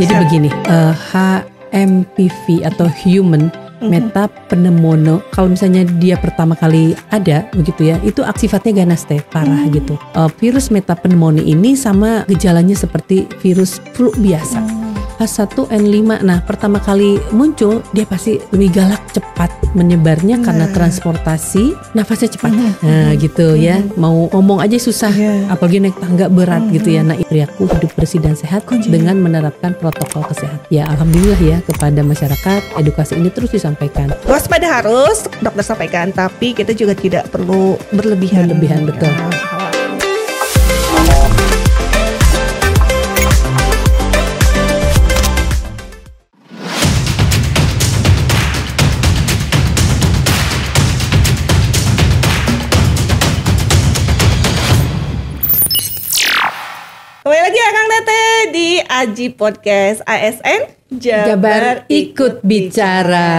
Jadi begini, HMPV atau Human Metapneumono, kalau misalnya dia pertama kali ada begitu ya, itu sifatnya ganas teh, parah gitu. Virus metapneumonia ini sama gejalanya seperti virus flu biasa. H1N5, nah pertama kali muncul dia pasti lebih galak, cepat menyebarnya karena transportasi, nafasnya cepat. Nah gitu ya, mau ngomong aja susah, apalagi naik tangga berat gitu ya. Nah aku hidup bersih dan sehat dengan menerapkan protokol kesehatan. Ya alhamdulillah ya, kepada masyarakat edukasi ini terus disampaikan. Waspada harus dokter sampaikan, tapi kita juga tidak perlu berlebihan. Betul. Kembali lagi ya Kang Tete di Aji Podcast ASN Jabar ikut bicara.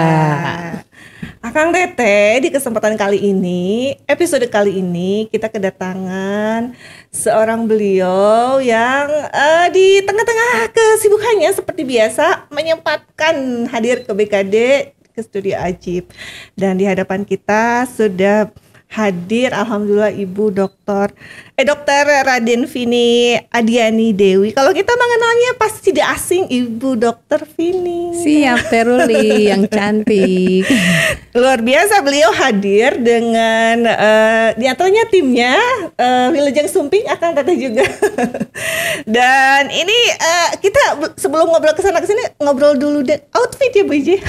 Kang Tete, di kesempatan kali ini, episode kali ini kita kedatangan seorang beliau yang di tengah-tengah kesibukannya seperti biasa menyempatkan hadir ke BKD, ke studio Ajib. Dan di hadapan kita sudah hadir alhamdulillah Ibu Dokter Raden Vini Adiani Dewi. Kalau kita mengenalnya pasti tidak asing, Ibu Dokter Vini. Siap Teruli yang cantik. Luar biasa beliau hadir dengan di antaranya timnya Wilujeng Sumping akan Teteh juga. Dan ini kita sebelum ngobrol kesana kesini ngobrol dulu deh outfit ya Bu Iji.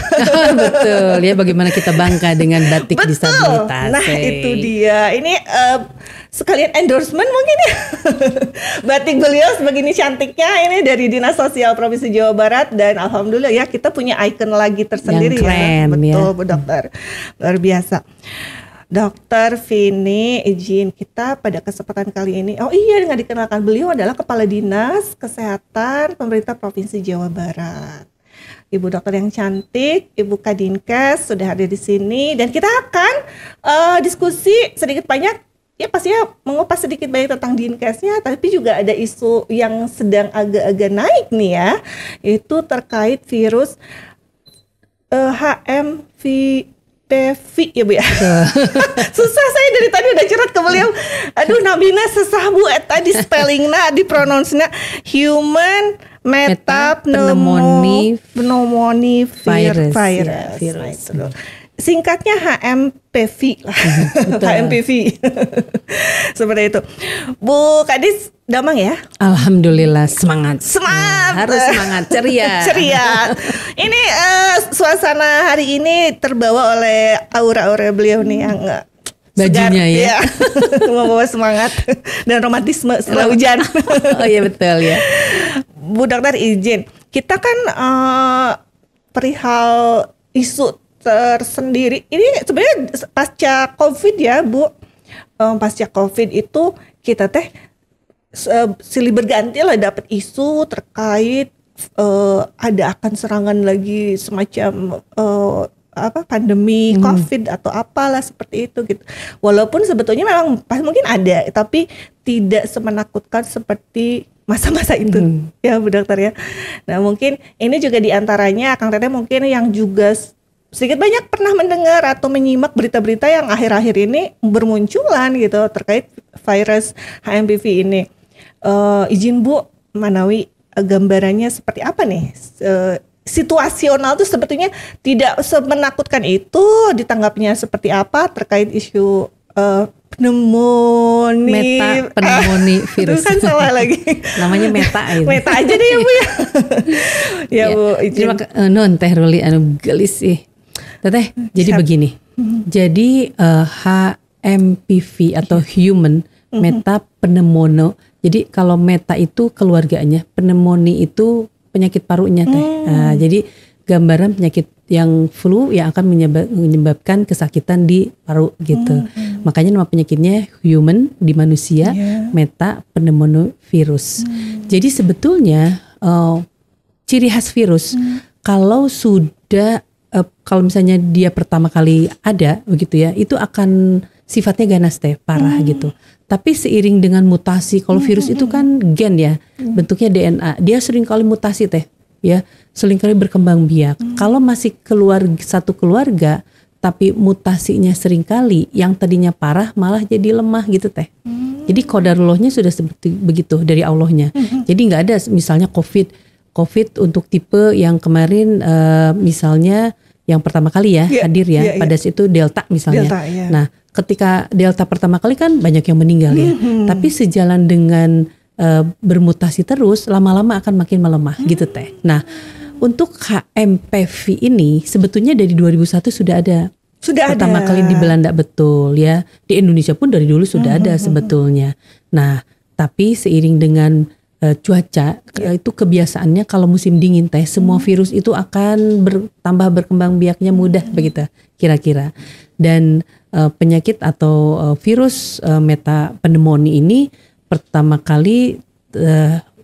Betul ya, bagaimana kita bangga dengan batik disabilitas. Nah itu dia. Ini sekalian endorsement mungkin ya. Batik beliau sebegini cantiknya ini dari Dinas Sosial Provinsi Jawa Barat, dan alhamdulillah ya kita punya ikon lagi tersendiri yang keren, ya. Betul ya. Bu Dokter. Luar biasa. Dokter Vini, izin kita pada kesempatan kali ini. Oh iya, dengan dikenalkan beliau adalah Kepala Dinas Kesehatan Pemerintah Provinsi Jawa Barat. Ibu dokter yang cantik, Ibu Kadinkes sudah hadir di sini, dan kita akan diskusi sedikit banyak, ya pastinya mengupas sedikit banyak tentang Dinkesnya, tapi juga ada isu yang sedang agak-agak naik nih ya, itu terkait virus HMPV ya Bu ya. Susah saya dari tadi udah curhat ke beliau. Aduh Nabina susah Bu tadi spellingnya, dipronounce-nya Human Metapneumonia virus. Singkatnya HMPV lah. HMPV. Seperti itu. Bu Kadis damang ya? Alhamdulillah, semangat. Harus semangat, ceria. Ini suasana hari ini terbawa oleh aura-aura beliau nih yang bajunya ya. Membawa semangat dan romantisme setelah hujan. Oh iya betul ya. Bu Dokter izin, kita kan perihal isu tersendiri. Ini sebenarnya pasca COVID ya Bu. Pasca COVID itu kita teh silih berganti lah dapat isu terkait ada akan serangan lagi semacam pandemi COVID atau apalah seperti itu gitu. Walaupun sebetulnya memang mungkin ada, tapi tidak semenakutkan seperti masa-masa itu ya Bu Dokter ya. Nah mungkin ini juga diantaranya Kang Teteh mungkin yang juga sedikit banyak pernah mendengar atau menyimak berita-berita yang akhir-akhir ini bermunculan gitu terkait virus HMPV ini. Izin Bu Manawi, gambarannya seperti apa nih? Situasional tuh sebetulnya tidak semenakutkan itu, ditanggapnya seperti apa terkait isu pneumonia virus. Itu kan salah lagi. Namanya meta itu. Meta aja deh ya Bu ya. Ya Bu, terima kasih non Teh Ruli anu gelis sih. Teteh, jadi begini. Jadi HMPV atau Human Metapneumonia. Jadi kalau meta itu keluarganya, pneumonia itu penyakit parunya Teh. Nah, jadi gambaran penyakit yang flu yang akan menyebabkan kesakitan di paru gitu. Makanya nama penyakitnya human di manusia, metapneumovirus. Jadi sebetulnya ciri khas virus kalau sudah kalau misalnya dia pertama kali ada begitu ya, itu akan sifatnya ganas Teh, parah gitu. Tapi seiring dengan mutasi, kalau virus itu kan gen ya, bentuknya DNA, dia sering kali mutasi Teh. ya seringkali berkembang biak. Kalau masih satu keluarga tapi mutasinya seringkali yang tadinya parah malah jadi lemah gitu teh. Jadi qadarullohnya sudah seperti begitu dari Allahnya. Jadi nggak ada misalnya COVID untuk tipe yang kemarin misalnya yang pertama kali ya hadir ya pada situ Delta misalnya. Nah, ketika Delta pertama kali kan banyak yang meninggal ya. Tapi sejalan dengan bermutasi terus, lama-lama akan makin melemah gitu teh. Nah, untuk HMPV ini sebetulnya dari 2001 sudah ada. Pertama kali di Belanda betul ya. Di Indonesia pun dari dulu sudah ada sebetulnya. Nah, tapi seiring dengan cuaca itu kebiasaannya kalau musim dingin teh semua virus itu akan bertambah berkembang biaknya mudah begitu kira-kira. Dan penyakit atau virus metapneumonia ini pertama kali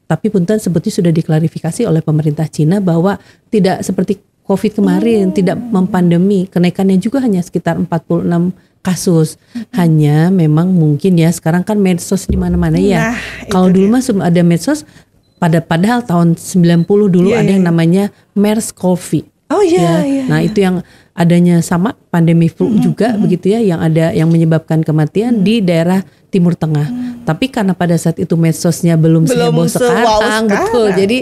tapi punten sebetulnya sudah diklarifikasi oleh pemerintah Cina bahwa tidak seperti COVID kemarin tidak mempandemi, kenaikannya juga hanya sekitar 46 kasus. Hanya memang mungkin ya sekarang kan medsos di mana-mana ya. Kalau dulu mah sebelum ada medsos padahal tahun 90 dulu ada yang namanya MERS-CoV. Nah, itu yang adanya sama pandemi flu juga begitu ya yang menyebabkan kematian di daerah Timur Tengah. Tapi karena pada saat itu medsosnya belum seheboh sekarang betul. Jadi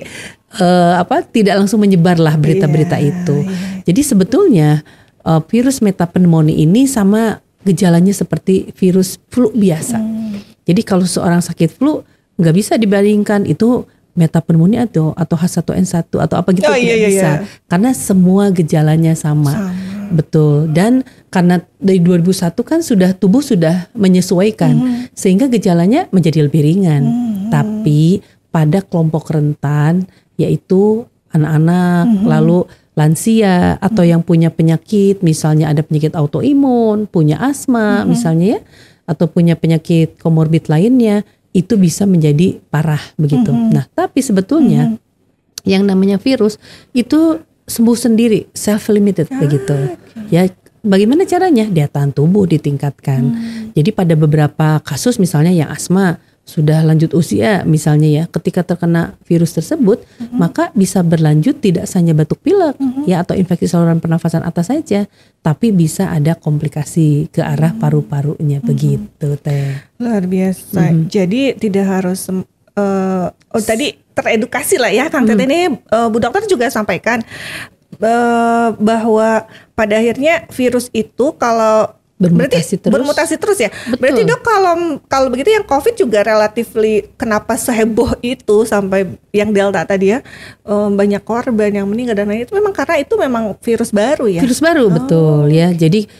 tidak langsung menyebarlah berita-berita itu. Jadi sebetulnya virus metapneumonia ini sama gejalanya seperti virus flu biasa. Jadi kalau seorang sakit flu nggak bisa dibandingkan itu metapneumonia atau H1N1 atau apa gitu tidak bisa. Karena semua gejalanya sama. Betul. Dan karena dari 2001 kan tubuh sudah menyesuaikan sehingga gejalanya menjadi lebih ringan. Tapi pada kelompok rentan yaitu anak-anak, lalu lansia atau yang punya penyakit, misalnya ada penyakit autoimun, punya asma misalnya ya, atau punya penyakit komorbid lainnya, itu bisa menjadi parah begitu. Nah, tapi sebetulnya yang namanya virus itu sembuh sendiri, self limited begitu. Ya, bagaimana caranya? Daya tahan tubuh ditingkatkan. Jadi pada beberapa kasus misalnya yang asma sudah lanjut usia misalnya ya, ketika terkena virus tersebut maka bisa berlanjut tidak hanya batuk pilek ya atau infeksi saluran pernafasan atas saja, tapi bisa ada komplikasi ke arah paru-parunya begitu teh. Luar biasa. Jadi tidak harus tadi teredukasi lah ya Kang Tete ini Bu Dokter juga sampaikan bahwa pada akhirnya virus itu kalau bermutasi terus ya. Betul. Berarti Dok kalau begitu yang COVID juga relatifly kenapa seheboh itu sampai yang Delta tadi ya banyak korban yang meninggal dan lain itu memang karena itu memang virus baru ya. Virus baru betul ya. Jadi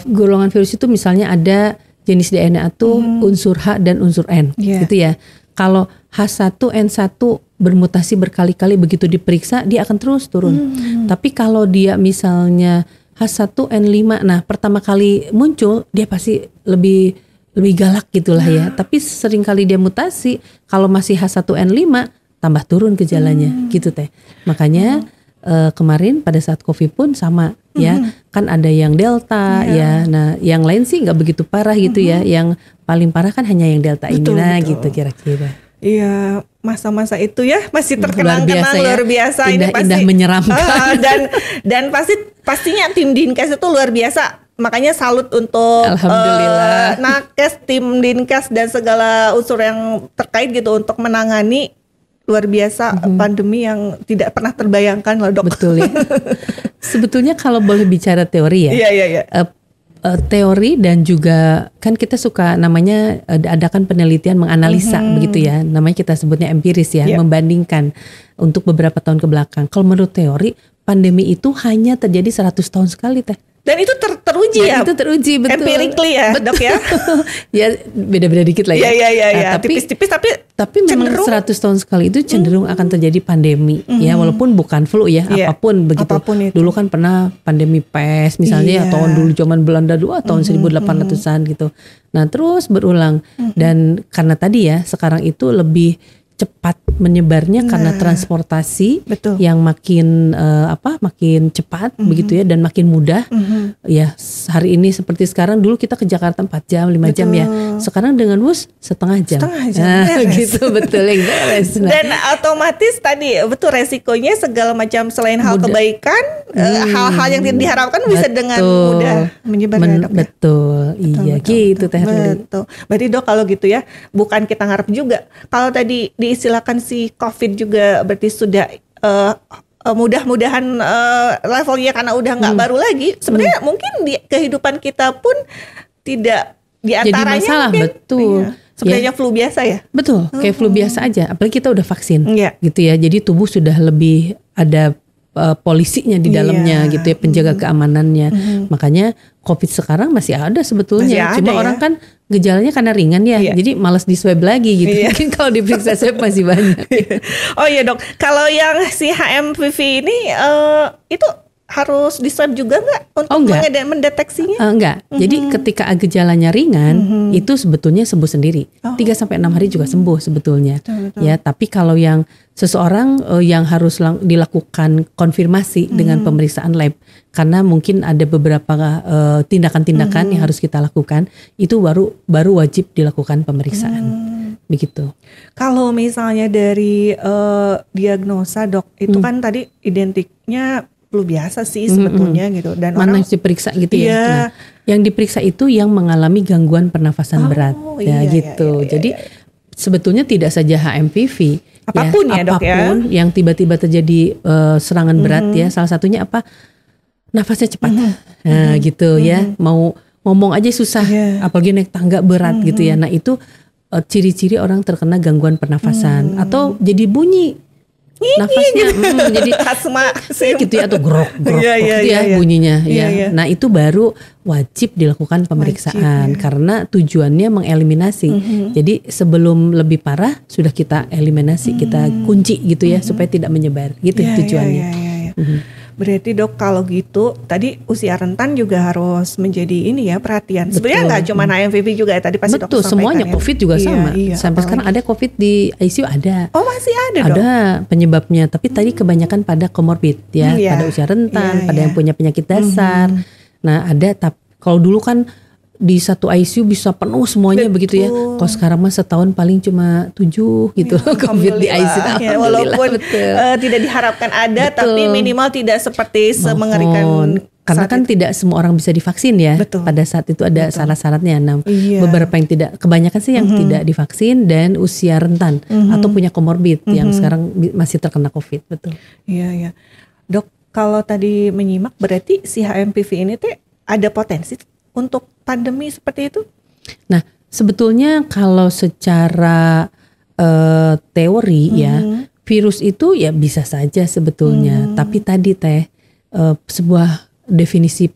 golongan virus itu misalnya ada jenis DNA tuh unsur H dan unsur N gitu ya. Kalau H1N1 bermutasi berkali-kali begitu diperiksa dia akan terus turun. Tapi kalau dia misalnya H1N5, nah pertama kali muncul dia pasti lebih galak gitulah ya. Tapi sering kali dia mutasi, kalau masih H1N5 tambah turun gejalanya gitu teh. Makanya kemarin pada saat COVID pun sama ya, kan ada yang Delta ya. Nah yang lain sih nggak begitu parah gitu ya. Yang paling parah kan hanya yang Delta ini gitu kira-kira. Iya, masa-masa itu ya masih terkenang-kenang luar biasa indah, ini pasti indah menyeramkan. Dan pastinya tim Dinkes itu luar biasa. Makanya salut untuk Alhamdulillah. Nakes, tim Dinkes dan segala unsur yang terkait gitu untuk menangani luar biasa pandemi yang tidak pernah terbayangkan loh Dok. Betul ya. Sebetulnya kalau boleh bicara teori ya. Iya. Teori dan juga kan kita suka namanya adakan penelitian menganalisa begitu ya, namanya kita sebutnya empiris ya, membandingkan untuk beberapa tahun ke belakang. Kalau menurut teori pandemi itu hanya terjadi 100 tahun sekali teh. Dan itu teruji ya. Itu teruji betul. Empirically ya, betul. Dok ya. Ya beda-beda dikit lah ya. Iya. Tipis-tipis tapi memang 100 tahun sekali itu cenderung akan terjadi pandemi ya, walaupun bukan flu ya, apapun begitu. Apapun itu. Dulu kan pernah pandemi pes misalnya ya, tahun dulu zaman Belanda dulu tahun 1800-an gitu. Nah, terus berulang dan karena tadi ya sekarang itu lebih cepat menyebarnya karena Nah. transportasi Betul. yang makin makin cepat begitu ya, dan makin mudah. Ya hari ini seperti sekarang, dulu kita ke Jakarta 4 jam 5 jam ya, sekarang dengan bus setengah jam. Setengah jam, Nah, beres. gitu betul yang beres. Nah, Dan otomatis tadi betul resikonya segala macam selain hal Mudah. kebaikan, hal-hal yang tidak diharapkan bisa dengan Betul. mudah menyebar ya, Dok, ya? Betul, iya gitu Teh Ruli. Betul. Berarti Dok kalau gitu ya, bukan kita ngarep juga. Kalau tadi diistilahkan si COVID juga berarti sudah mudah-mudahan levelnya karena udah nggak baru lagi. Sebenarnya mungkin di kehidupan kita pun tidak Jadi diantaranya masalah, mungkin, betul. iya, sebenarnya flu biasa ya. Betul, kayak flu biasa aja. Apalagi kita udah vaksin, Iya. gitu ya. Jadi tubuh sudah lebih ada polisinya di dalamnya, Iya. gitu ya, penjaga keamanannya. Makanya COVID sekarang masih ada sebetulnya. Masih ada Cuma ya. orang kan gejalanya karena ringan ya, Iya. jadi malas di swab lagi gitu. Iya. Mungkin kalau diperiksa swab masih banyak. Oh iya Dok, kalau yang si HMPV ini itu harus di swab juga nggak untuk Oh, enggak. mendeteksinya? Enggak. Jadi ketika gejalanya ringan, itu sebetulnya sembuh sendiri. 3-6 hari juga sembuh sebetulnya. Betul. Ya, tapi kalau yang seseorang yang harus dilakukan konfirmasi dengan pemeriksaan lab, karena mungkin ada beberapa tindakan-tindakan yang harus kita lakukan, itu baru wajib dilakukan pemeriksaan. Begitu. Kalau misalnya dari diagnosa Dok, itu kan tadi identiknya flu biasa sih sebetulnya gitu. Dan Mana orang yang diperiksa gitu ya. Iya. Nah, yang diperiksa itu yang mengalami gangguan pernafasan berat. Ya iya, gitu. iya, iya, Jadi sebetulnya tidak saja HMPV. Apapun ya, Dok, ya. apapun yang tiba-tiba terjadi serangan berat ya. Salah satunya apa? Nafasnya cepat. Nah gitu ya. Mau ngomong aja susah. Iya. Apalagi naik tangga berat gitu ya. Nah itu ciri-ciri orang terkena gangguan pernafasan. Atau jadi bunyi. Nafasnya jadi asma gitu ya, atau grok Iya, iya, gitu ya iya, iya. bunyinya Iya, ya. iya. Nah itu baru wajib dilakukan pemeriksaan karena tujuannya mengeliminasi. Jadi sebelum lebih parah sudah kita eliminasi, kita kunci gitu ya supaya tidak menyebar gitu Iya, tujuannya. iya. Berarti Dok kalau gitu tadi usia rentan juga harus menjadi ini ya perhatian. Sebenarnya nggak cuma HMPV juga ya, tadi pasti Betul, Dokter sampaikan semuanya ya. COVID juga Iya, sama. iya, Sampai sekarang ada COVID di ICU ada. Oh masih ada Dok? Ada penyebabnya, tapi tadi kebanyakan pada komorbid ya, Iya. pada usia rentan, Iya, pada iya. yang punya penyakit dasar. Nah ada, kalau dulu kan di satu ICU bisa penuh semuanya begitu ya. Kalau sekarang mah setahun paling cuma 7 gitu loh COVID di ICU. Ya, Alhamdulillah, walaupun betul. tidak diharapkan ada, Betul. tapi minimal tidak seperti semengerikan. Mohon. Karena saat kan itu. tidak semua orang bisa divaksin ya. Betul. Pada saat itu ada syarat-syaratnya. Nah, Iya. beberapa yang tidak, kebanyakan sih yang tidak divaksin dan usia rentan atau punya komorbid yang sekarang masih terkena COVID, betul. Iya, iya. Dok, kalau tadi menyimak berarti si HMPV ini teh ada potensi untuk pandemi seperti itu? Nah, sebetulnya kalau secara teori ya, virus itu ya bisa saja sebetulnya. Tapi tadi Teh, sebuah definisi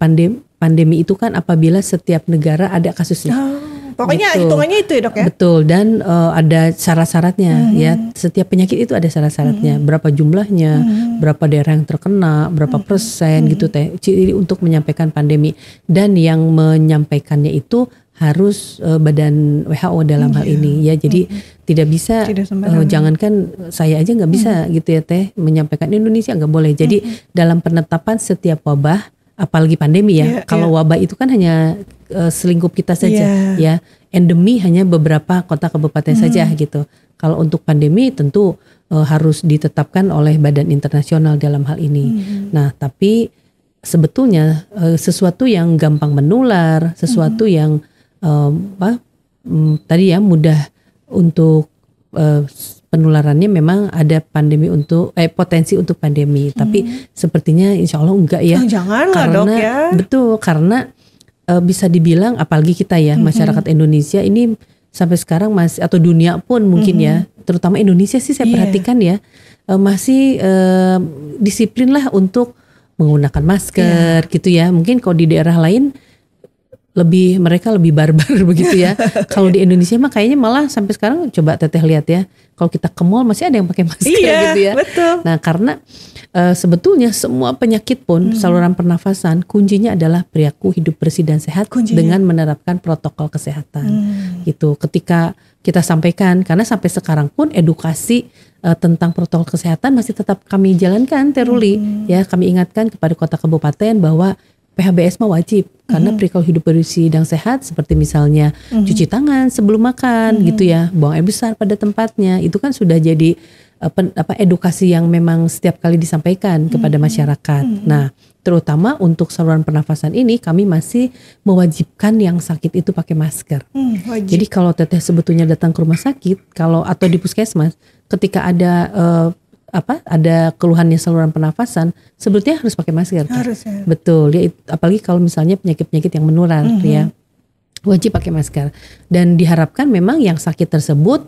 pandemi itu kan apabila setiap negara ada kasusnya. Pokoknya Gitu. hitungannya itu ya Dok ya? Betul, dan ada syarat-syaratnya ya. Setiap penyakit itu ada syarat-syaratnya. Berapa jumlahnya, berapa daerah yang terkena, berapa persen gitu Teh. Jadi untuk menyampaikan pandemi, dan yang menyampaikannya itu harus Badan WHO dalam hal ini ya. Jadi tidak bisa, Tidak sembarangan. jangankan saya aja nggak bisa gitu ya Teh menyampaikan, Indonesia nggak boleh. Jadi dalam penetapan setiap wabah, apalagi pandemi ya. Iya, Kalau wabah itu kan hanya selingkup kita saja Iya. ya. Endemi hanya beberapa kota kabupaten saja gitu. Kalau untuk pandemi tentu harus ditetapkan oleh badan internasional dalam hal ini. Nah, tapi sebetulnya sesuatu yang gampang menular, sesuatu yang tadi ya mudah untuk penularannya, memang ada pandemi untuk potensi untuk pandemi. Tapi sepertinya insya Allah enggak ya. Oh, janganlah Karena Dok ya. betul, karena bisa dibilang apalagi kita ya masyarakat Indonesia ini sampai sekarang masih, atau dunia pun mungkin ya, terutama Indonesia sih saya perhatikan ya, masih disiplin lah untuk menggunakan masker gitu ya. Mungkin kalau di daerah lain mereka lebih barbar begitu ya. Kalau di Indonesia mah kayaknya malah sampai sekarang, coba Teteh lihat ya, kalau kita ke mall masih ada yang pakai masker Iya, gitu ya. betul. Nah, karena sebetulnya semua penyakit pun saluran pernafasan kuncinya adalah perilaku hidup bersih dan sehat dengan menerapkan protokol kesehatan. Gitu. Ketika kita sampaikan, karena sampai sekarang pun edukasi tentang protokol kesehatan masih tetap kami jalankan, Teruli. Ya, kami ingatkan kepada kota kabupaten bahwa PHBS mah wajib karena perilaku hidup bersih dan sehat seperti misalnya cuci tangan sebelum makan gitu ya, buang air besar pada tempatnya, itu kan sudah jadi edukasi yang memang setiap kali disampaikan kepada masyarakat. Nah, terutama untuk saluran pernafasan ini kami masih mewajibkan yang sakit itu pakai masker. Jadi kalau teteh sebetulnya datang ke rumah sakit atau di puskesmas, ketika ada ada keluhannya saluran pernafasan, sebetulnya harus pakai masker. Harus ya. Betul, ya, apalagi kalau misalnya penyakit-penyakit yang menular, ya wajib pakai masker. Dan diharapkan memang yang sakit tersebut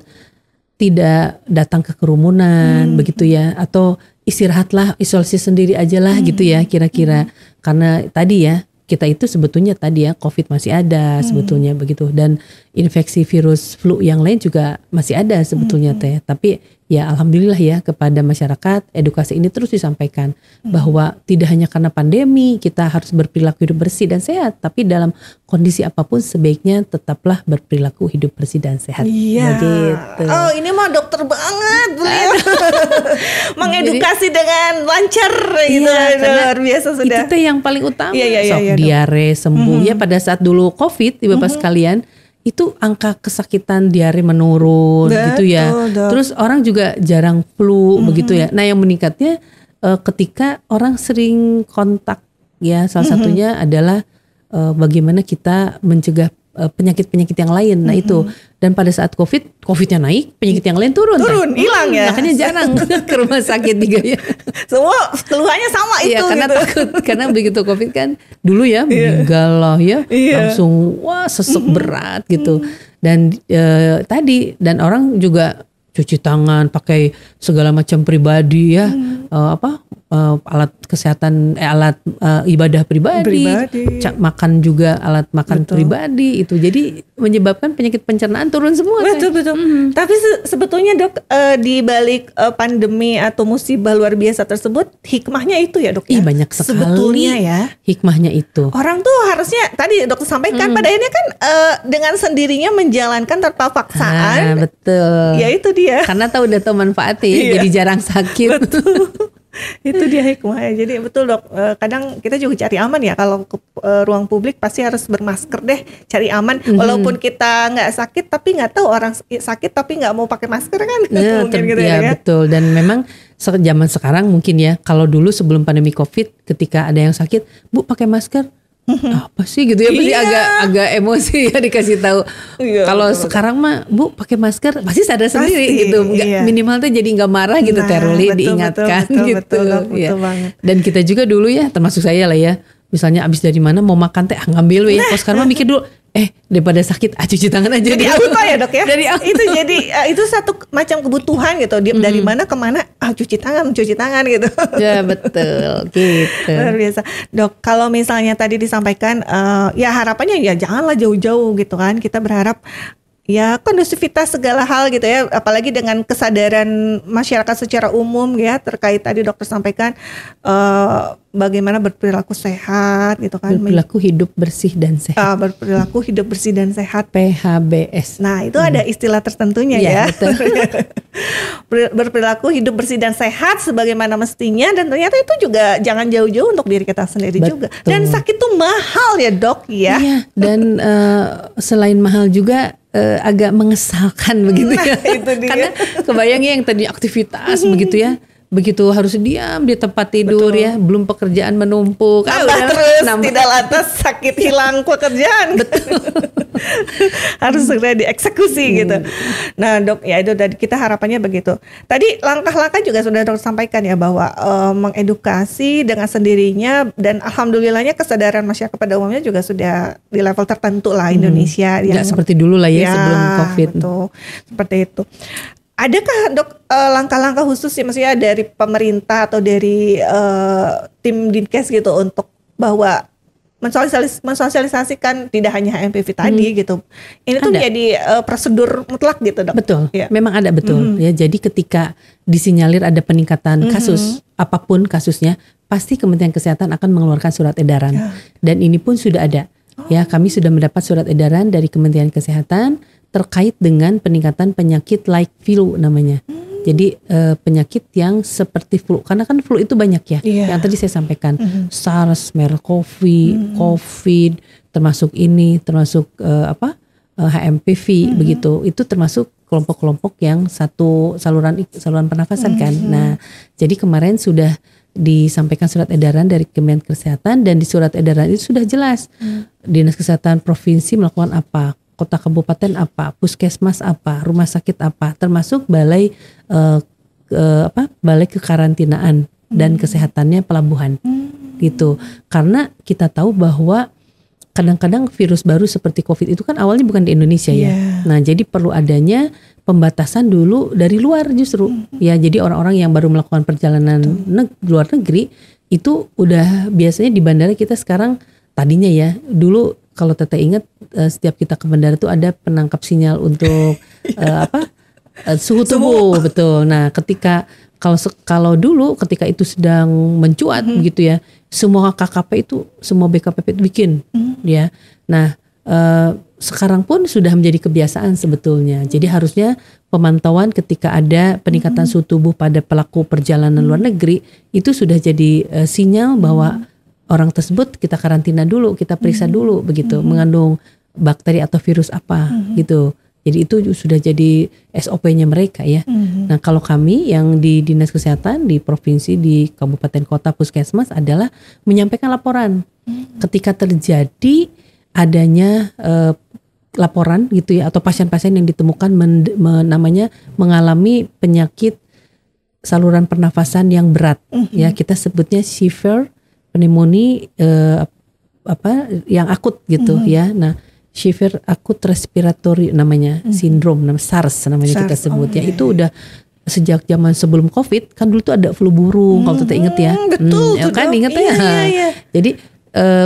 tidak datang ke kerumunan, begitu ya, atau istirahatlah, isolasi sendiri aja lah, gitu ya, kira-kira. Karena tadi ya, kita itu sebetulnya tadi ya COVID masih ada sebetulnya begitu, dan infeksi virus flu yang lain juga masih ada sebetulnya teh. Tapi ya alhamdulillah ya kepada masyarakat edukasi ini terus disampaikan bahwa tidak hanya karena pandemi kita harus berperilaku hidup bersih dan sehat, tapi dalam kondisi apapun sebaiknya tetaplah berperilaku hidup bersih dan sehat. Iya. Begitu. Oh, ini mah dokter banget beliau. Mengedukasi dengan lancar gitu. Luar biasa sudah. Itu tuh yang paling utama. Iya, diare sembuh ya, pada saat dulu COVID Bapak sekalian, itu angka kesakitan diare menurun gitu ya. Terus orang juga jarang flu begitu ya. Nah, yang meningkatnya ketika orang sering kontak ya, salah satunya adalah bagaimana kita mencegah penyakit-penyakit yang lain. Nah itu, dan pada saat COVID-nya naik, penyakit yang lain turun, hilang ya. Makanya jarang ke rumah sakit juga ya. Semua keluhannya sama itu. Iya, karena gitu. takut, karena begitu COVID kan dulu ya meninggal lah ya, langsung sesek berat gitu. Dan dan orang juga cuci tangan, pakai segala macam pribadi ya, alat kesehatan, alat ibadah pribadi. Makan juga alat makan pribadi itu, jadi menyebabkan penyakit pencernaan turun semua. Betul. Tapi sebetulnya dok, di balik pandemi atau musibah luar biasa tersebut, hikmahnya itu ya dok ya. Banyak sekali sebetulnya ya hikmahnya itu. Orang tuh harusnya tadi dokter sampaikan pada akhirnya kan dengan sendirinya menjalankan tanpa paksaan. Betul. Ya itu dia. Karena udah tahu manfaatnya, jadi jarang sakit. Betul. Itu dia hikmahnya. Jadi betul dok, kadang kita juga cari aman ya, kalau ke ruang publik pasti harus bermasker deh, cari aman. Walaupun kita nggak sakit tapi nggak tahu orang sakit tapi nggak mau pakai masker kan. Mungkin gitu ya. Betul. Dan memang zaman sekarang mungkin ya, kalau dulu sebelum pandemi COVID ketika ada yang sakit, Bu pakai masker, apa sih gitu ya, pasti agak emosi ya dikasih tahu. Kalau sekarang mah Bu pakai masker pasti sadar sendiri gitu, minimal tuh jadi nggak marah gitu. Teruli diingatkan gitu. Betul banget. Dan kita juga dulu ya, termasuk saya lah ya, misalnya abis dari mana mau makan teh ngambil ya. Kalau sekarang mah mikir dulu, daripada sakit cuci tangan aja. Jadi auto ya dok ya. Itu jadi itu satu macam kebutuhan gitu. Dari mana ke mana, cuci tangan gitu. Ya betul gitu. Luar biasa. Dok, kalau misalnya tadi disampaikan ya harapannya ya janganlah jauh-jauh gitu kan. Kita berharap ya kondusivitas segala hal gitu ya, apalagi dengan kesadaran masyarakat secara umum ya terkait tadi dokter sampaikan bagaimana berperilaku sehat gitu kan, berperilaku hidup bersih dan sehat. Berperilaku hidup bersih dan sehat, PHBS. Nah itu ada istilah tertentunya ya. Betul. Berperilaku hidup bersih dan sehat sebagaimana mestinya, dan ternyata itu juga jangan jauh-jauh untuk diri kita sendiri juga. Dan sakit tuh mahal ya dok ya. Iya, dan selain mahal juga agak mengesalkan begitu ya. Itu dia. Karena kebayangnya yang tadi aktivitas begitu ya, begitu harus diam di tempat tidur ya, belum pekerjaan menumpuk, tidak lantas sakit hilang pekerjaan. Harus segera dieksekusi gitu. Nah dok, ya itu tadi kita harapannya begitu. Tadi langkah-langkah juga sudah dok sampaikan ya, bahwa mengedukasi dengan sendirinya, dan alhamdulillahnya kesadaran masyarakat pada umumnya juga sudah di level tertentu lah Indonesia. Nggak seperti dulu lah ya sebelum COVID. Betul, seperti itu. Adakah dok langkah-langkah khusus ya, maksudnya dari pemerintah atau dari tim Dinkes gitu untuk bahwa mensosialisasikan tidak hanya HMPV tadi gitu. Ini tuh jadi prosedur mutlak gitu dok. Betul, ya. Memang ada betul ya. Jadi ketika disinyalir ada peningkatan kasus apapun kasusnya, pasti Kementerian Kesehatan akan mengeluarkan surat edaran. Dan ini pun sudah ada. Ya, kami sudah mendapat surat edaran dari Kementerian Kesehatan terkait dengan peningkatan penyakit like flu namanya. Jadi penyakit yang seperti flu, karena kan flu itu banyak ya. Yang tadi saya sampaikan, SARS, MERS-CoV, COVID, termasuk ini, termasuk HMPV begitu. Itu termasuk kelompok-kelompok yang satu saluran pernafasan kan. Nah, jadi kemarin sudah disampaikan surat edaran dari Kementerian Kesehatan, dan di surat edaran itu sudah jelas Dinas Kesehatan Provinsi melakukan apa, kota kabupaten apa, puskesmas apa, rumah sakit apa, termasuk balai balai kekarantinaan dan kesehatannya pelabuhan gitu. Karena kita tahu bahwa kadang-kadang virus baru seperti COVID itu kan awalnya bukan di Indonesia ya. Nah, jadi perlu adanya pembatasan dulu dari luar justru. Ya, jadi orang-orang yang baru melakukan perjalanan luar negeri itu udah biasanya di bandara kita sekarang tadinya ya. Dulu kalau Teteh ingat setiap kita ke bandara itu ada penangkap sinyal untuk suhu tubuh, betul. Nah, kalau dulu ketika itu sedang mencuat begitu ya, semua KKP itu, semua BKPP itu bikin ya. Nah, sekarang pun sudah menjadi kebiasaan sebetulnya. Jadi harusnya pemantauan ketika ada peningkatan suhu tubuh pada pelaku perjalanan luar negeri itu sudah jadi sinyal bahwa orang tersebut kita karantina dulu, kita periksa dulu begitu, mengandung bakteri atau virus apa gitu. Jadi itu sudah jadi SOP-nya mereka ya. Nah, kalau kami yang di Dinas Kesehatan, di provinsi, di kabupaten kota, puskesmas adalah menyampaikan laporan. Ketika terjadi adanya laporan gitu ya, atau pasien-pasien yang ditemukan namanya mengalami penyakit saluran pernafasan yang berat. Ya, kita sebutnya severe pneumonia yang akut gitu ya. Nah, severe acute respiratory namanya, sindrom, SARS namanya kita sebut ya. Itu udah sejak zaman sebelum COVID, kan dulu tuh ada flu burung kalau kita inget ya. Betul, kan inget ya. Iya. Jadi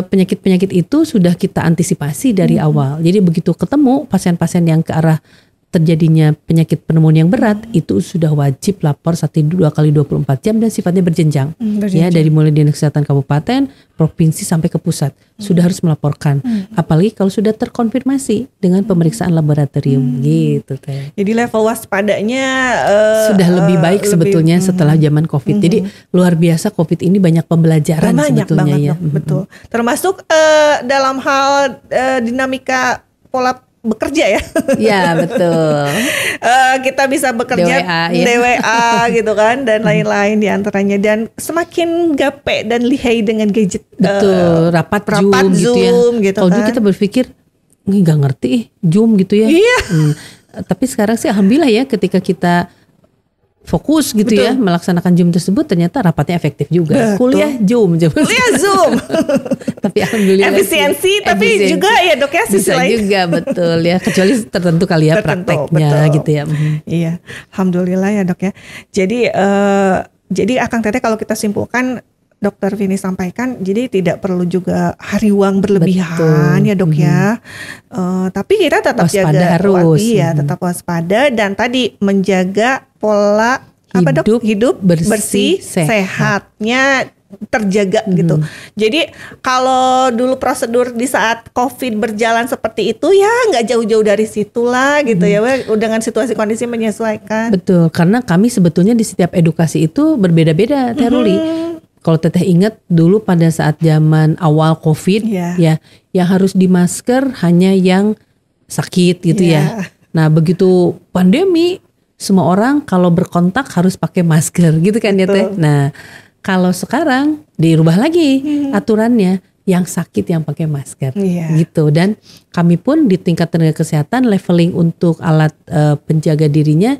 penyakit-penyakit itu sudah kita antisipasi dari awal. Jadi begitu ketemu pasien-pasien yang ke arah terjadinya penyakit pneumonia yang berat, itu sudah wajib lapor 1-2 kali 24 jam dan sifatnya berjenjang. Ya, dari mulai Dinas Kesehatan Kabupaten, provinsi sampai ke pusat sudah harus melaporkan. Apalagi kalau sudah terkonfirmasi dengan pemeriksaan laboratorium gitu Teh. Jadi level waspadanya sudah lebih baik sebetulnya setelah zaman COVID. Jadi luar biasa COVID ini banyak pembelajaran sebetulnya ya. Betul. Termasuk dalam hal dinamika pola bekerja ya. Iya, betul. Kita bisa bekerja DWA gitu kan, dan lain-lain diantaranya. Dan semakin gape dan lihai dengan gadget. Betul, rapat Zoom gitu kan. Kalau dulu kita berpikir nggak ngerti Zoom gitu ya. Iya. Tapi sekarang sih alhamdulillah ya, ketika kita fokus gitu ya melaksanakan Zoom tersebut, ternyata rapatnya efektif juga. Kuliah Zoom. Tapi alhamdulillah efisiensi, tapi juga ya Dok ya sisi bisa lain. juga betul ya, kecuali tertentu kali ya prakteknya gitu ya. Iya, alhamdulillah ya Dok ya. Jadi Akang Teteh kalau kita simpulkan, Dokter Vini sampaikan, jadi tidak perlu juga hariwang berlebihan ya Dok ya. Tapi kita tetap waspada jaga harus. Tetap waspada, dan tadi menjaga pola hidup bersih sehatnya terjaga gitu. Jadi kalau dulu prosedur di saat COVID berjalan seperti itu ya nggak jauh-jauh dari situlah gitu ya, dengan situasi kondisi menyesuaikan. Betul, karena kami sebetulnya di setiap edukasi itu berbeda-beda, Teh Ruli. Kalau Teteh ingat dulu pada saat zaman awal COVID ya, yang harus di masker hanya yang sakit gitu ya. Nah, begitu pandemi semua orang kalau berkontak harus pakai masker gitu kan ya Teh. Nah, kalau sekarang dirubah lagi aturannya, yang sakit yang pakai masker gitu. Dan kami pun di tingkat tenaga kesehatan leveling untuk alat penjaga dirinya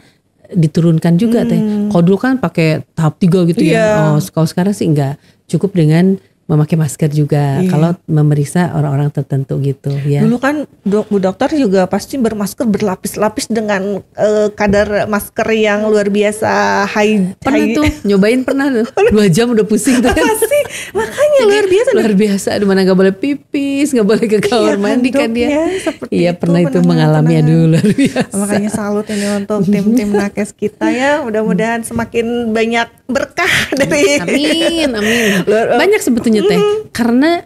diturunkan juga Teh. Kalau dulu kan pakai tahap 3 gitu ya. Kalau sekarang sih enggak, cukup dengan memakai masker juga kalau memeriksa orang-orang tertentu gitu ya. Dulu kan Bu Dokter juga pasti bermasker berlapis-lapis dengan kadar masker yang luar biasa Pernah tuh nyobain pernah 2 jam udah pusing tuh. Pasti makanya luar biasa. Aduh, mana nggak boleh pipis, nggak boleh ke kamar mandi kan dia. Iya pernah itu mengalami luar biasa. Makanya salut ini untuk tim-tim nakes kita ya. Mudah-mudahan semakin banyak berkah dari. Amin. Banyak sebetulnya Teh, karena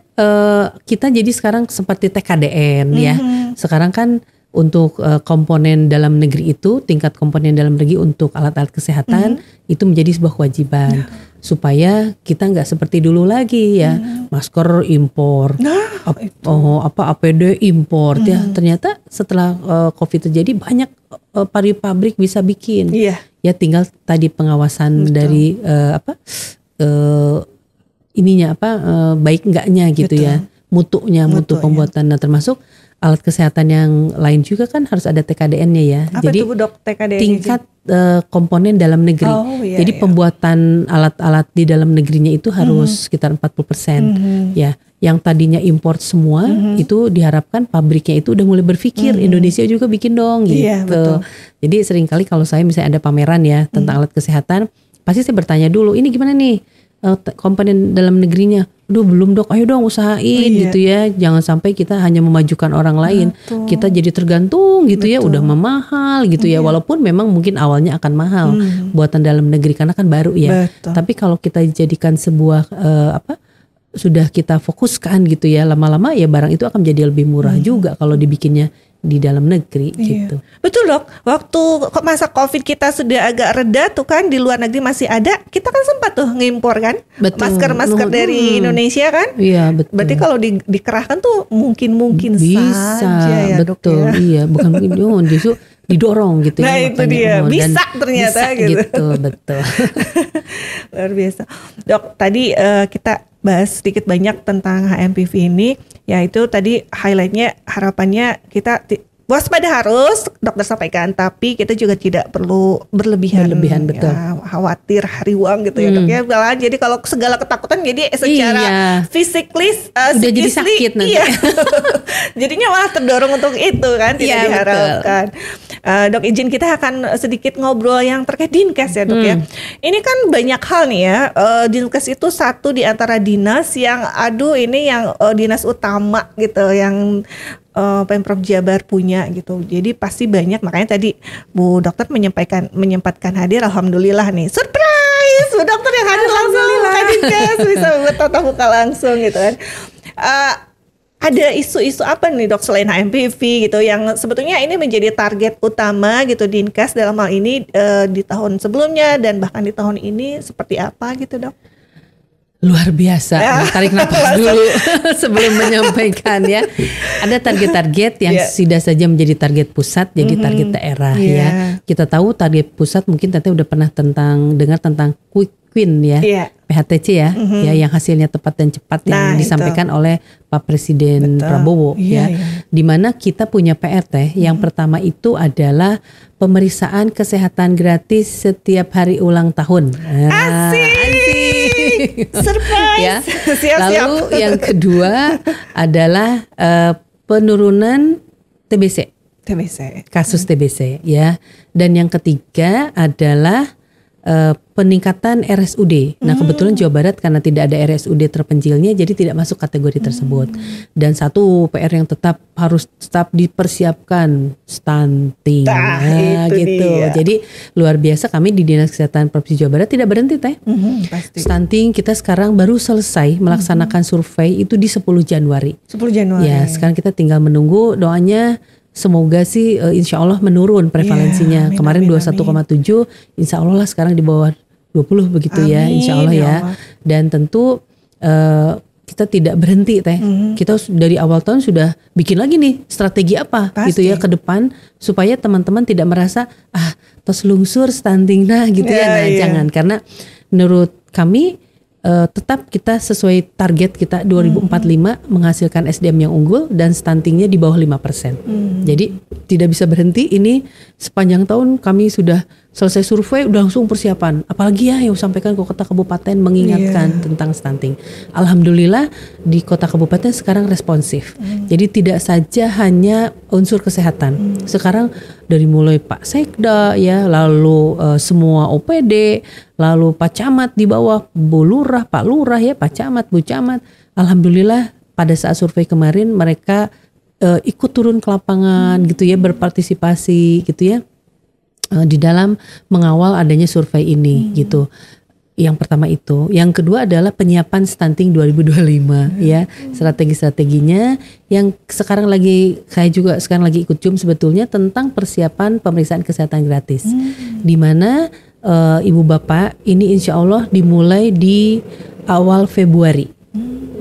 kita jadi sekarang seperti TKDN ya. Sekarang kan untuk komponen dalam negeri itu, tingkat komponen dalam negeri untuk alat-alat kesehatan itu menjadi sebuah kewajiban supaya kita nggak seperti dulu lagi ya, masker impor, APD impor ya. Ternyata setelah COVID terjadi banyak pabrik bisa bikin, ya tinggal tadi pengawasan dari baik enggaknya gitu ya, mutu pembuatan. Nah termasuk alat kesehatan yang lain juga kan harus ada TKDN-nya ya. Apa jadi itu Bu Dok TKDN? Tingkat komponen dalam negeri. Jadi pembuatan alat-alat di dalam negerinya itu harus sekitar 40%. Ya, yang tadinya import semua itu diharapkan pabriknya itu udah mulai berpikir Indonesia juga bikin dong gitu. Iya, betul. Jadi seringkali kalau saya misalnya ada pameran ya tentang alat kesehatan, pasti saya bertanya dulu, ini gimana nih komponen dalam negerinya? Aduh belum Dok, ayo dong usahain gitu ya. Jangan sampai kita hanya memajukan orang lain. Kita jadi tergantung gitu ya, udah memahal gitu ya. Walaupun memang mungkin awalnya akan mahal buatan dalam negeri karena kan baru ya. Tapi kalau kita jadikan sebuah sudah kita fokuskan gitu ya, lama-lama ya barang itu akan menjadi lebih murah juga kalau dibikinnya di dalam negeri gitu. Betul Dok, waktu masa COVID kita sudah agak reda tuh kan, di luar negeri masih ada, kita kan sempat tuh ngimpor kan masker-masker dari Indonesia kan. Iya betul. Berarti kalau dikerahkan tuh mungkin bisa saja ya betul. Dok ya. Iya bukan mungkin justru didorong gitu nah, ya. Nah itu dia bisa ternyata gitu. Betul. Luar biasa Dok. Tadi kita bahas sedikit banyak tentang HMPV ini, yaitu tadi highlightnya harapannya kita waspada harus dokter sampaikan, tapi kita juga tidak perlu berlebihan betul. Ya, khawatir hariwang gitu ya Dok ya. Jadi kalau segala ketakutan jadi secara physically udah jadi sakit nanti. Iya. Jadinya malah terdorong untuk itu kan, tidak diharapkan. Dok izin kita akan sedikit ngobrol yang terkait Dinkes ya Dok ya. Ini kan banyak hal nih ya. Dinkes itu satu di antara dinas yang ini yang dinas utama gitu yang Pemprov Jabar punya gitu. Jadi pasti banyak, makanya tadi Bu Dokter menyempatkan hadir, alhamdulillah nih. Surprise! Bu Dokter yang hadir langsung ke Dinkes bisa bertatap muka langsung gitu kan. Ada isu-isu apa nih Dok selain HMPV gitu yang sebetulnya ini menjadi target utama gitu Dinkes dalam hal ini di tahun sebelumnya dan bahkan di tahun ini seperti apa gitu Dok? Luar biasa, tarik nafas dulu sebelum menyampaikan ya. Ada target-target yang sudah saja menjadi target pusat, jadi target daerah ya. Kita tahu target pusat mungkin Tete udah pernah dengar tentang Quick Win ya, PHTC ya, yang hasilnya tepat dan cepat yang disampaikan oleh Pak Presiden Prabowo ya. Dimana kita punya PRT yang pertama itu adalah pemeriksaan kesehatan gratis setiap hari ulang tahun. Asik. Surprise ya. Siap. Lalu yang kedua adalah penurunan TBC, kasus TBC ya. Dan yang ketiga adalah peningkatan RSUD. Nah kebetulan Jawa Barat karena tidak ada RSUD terpencilnya, jadi tidak masuk kategori tersebut. Dan satu PR yang harus tetap dipersiapkan, stunting. Gitu. Jadi luar biasa kami di Dinas Kesehatan Provinsi Jawa Barat tidak berhenti Teh. Pasti. Stunting kita sekarang baru selesai melaksanakan survei itu di 10 Januari. 10 Januari. Ya sekarang kita tinggal menunggu, doanya semoga sih insya Allah menurun prevalensinya. Kemarin 21,7, insya Allah lah sekarang di bawah 20 begitu ya, insya Allah ya. Dan tentu kita tidak berhenti Teh. Kita dari awal tahun sudah bikin lagi nih strategi apa gitu ya ke depan supaya teman-teman tidak merasa tos lungsur stunting gitu ya. Nah jangan, karena menurut kami tetap kita sesuai target kita 2045 menghasilkan SDM yang unggul dan stuntingnya di bawah 5%. Jadi tidak bisa berhenti, ini sepanjang tahun kami sudah selesai survei udah langsung persiapan. Apalagi ya yang sampaikan ke kota kabupaten mengingatkan tentang stunting. Alhamdulillah di kota kabupaten sekarang responsif. Jadi tidak saja hanya unsur kesehatan. Sekarang dari mulai Pak Sekda ya, lalu semua OPD, lalu Pak Camat di bawah, Bu Lurah, Pak Lurah ya, Pak Camat, Bu Camat. Alhamdulillah pada saat survei kemarin mereka ikut turun ke lapangan gitu ya, berpartisipasi gitu ya. Di dalam mengawal adanya survei ini gitu. Yang pertama itu, yang kedua adalah penyiapan stunting 2025 ya, strategi-strateginya yang sekarang lagi saya juga sekarang lagi ikut Zoom sebetulnya tentang persiapan pemeriksaan kesehatan gratis. Di mana Ibu Bapak ini insya Allah dimulai di awal Februari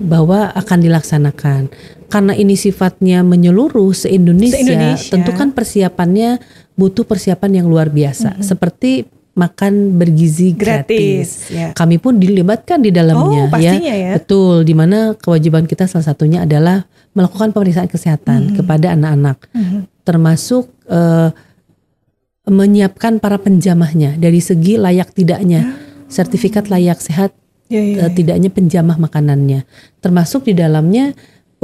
bahwa akan dilaksanakan. Karena ini sifatnya menyeluruh se-Indonesia, tentu kan persiapannya butuh persiapan yang luar biasa, seperti makan bergizi gratis. Ya. Kami pun dilibatkan di dalamnya, pastinya ya. Betul, di mana kewajiban kita salah satunya adalah melakukan pemeriksaan kesehatan kepada anak-anak, termasuk menyiapkan para penjamahnya dari segi layak tidaknya, sertifikat layak sehat, tidaknya penjamah makanannya, termasuk di dalamnya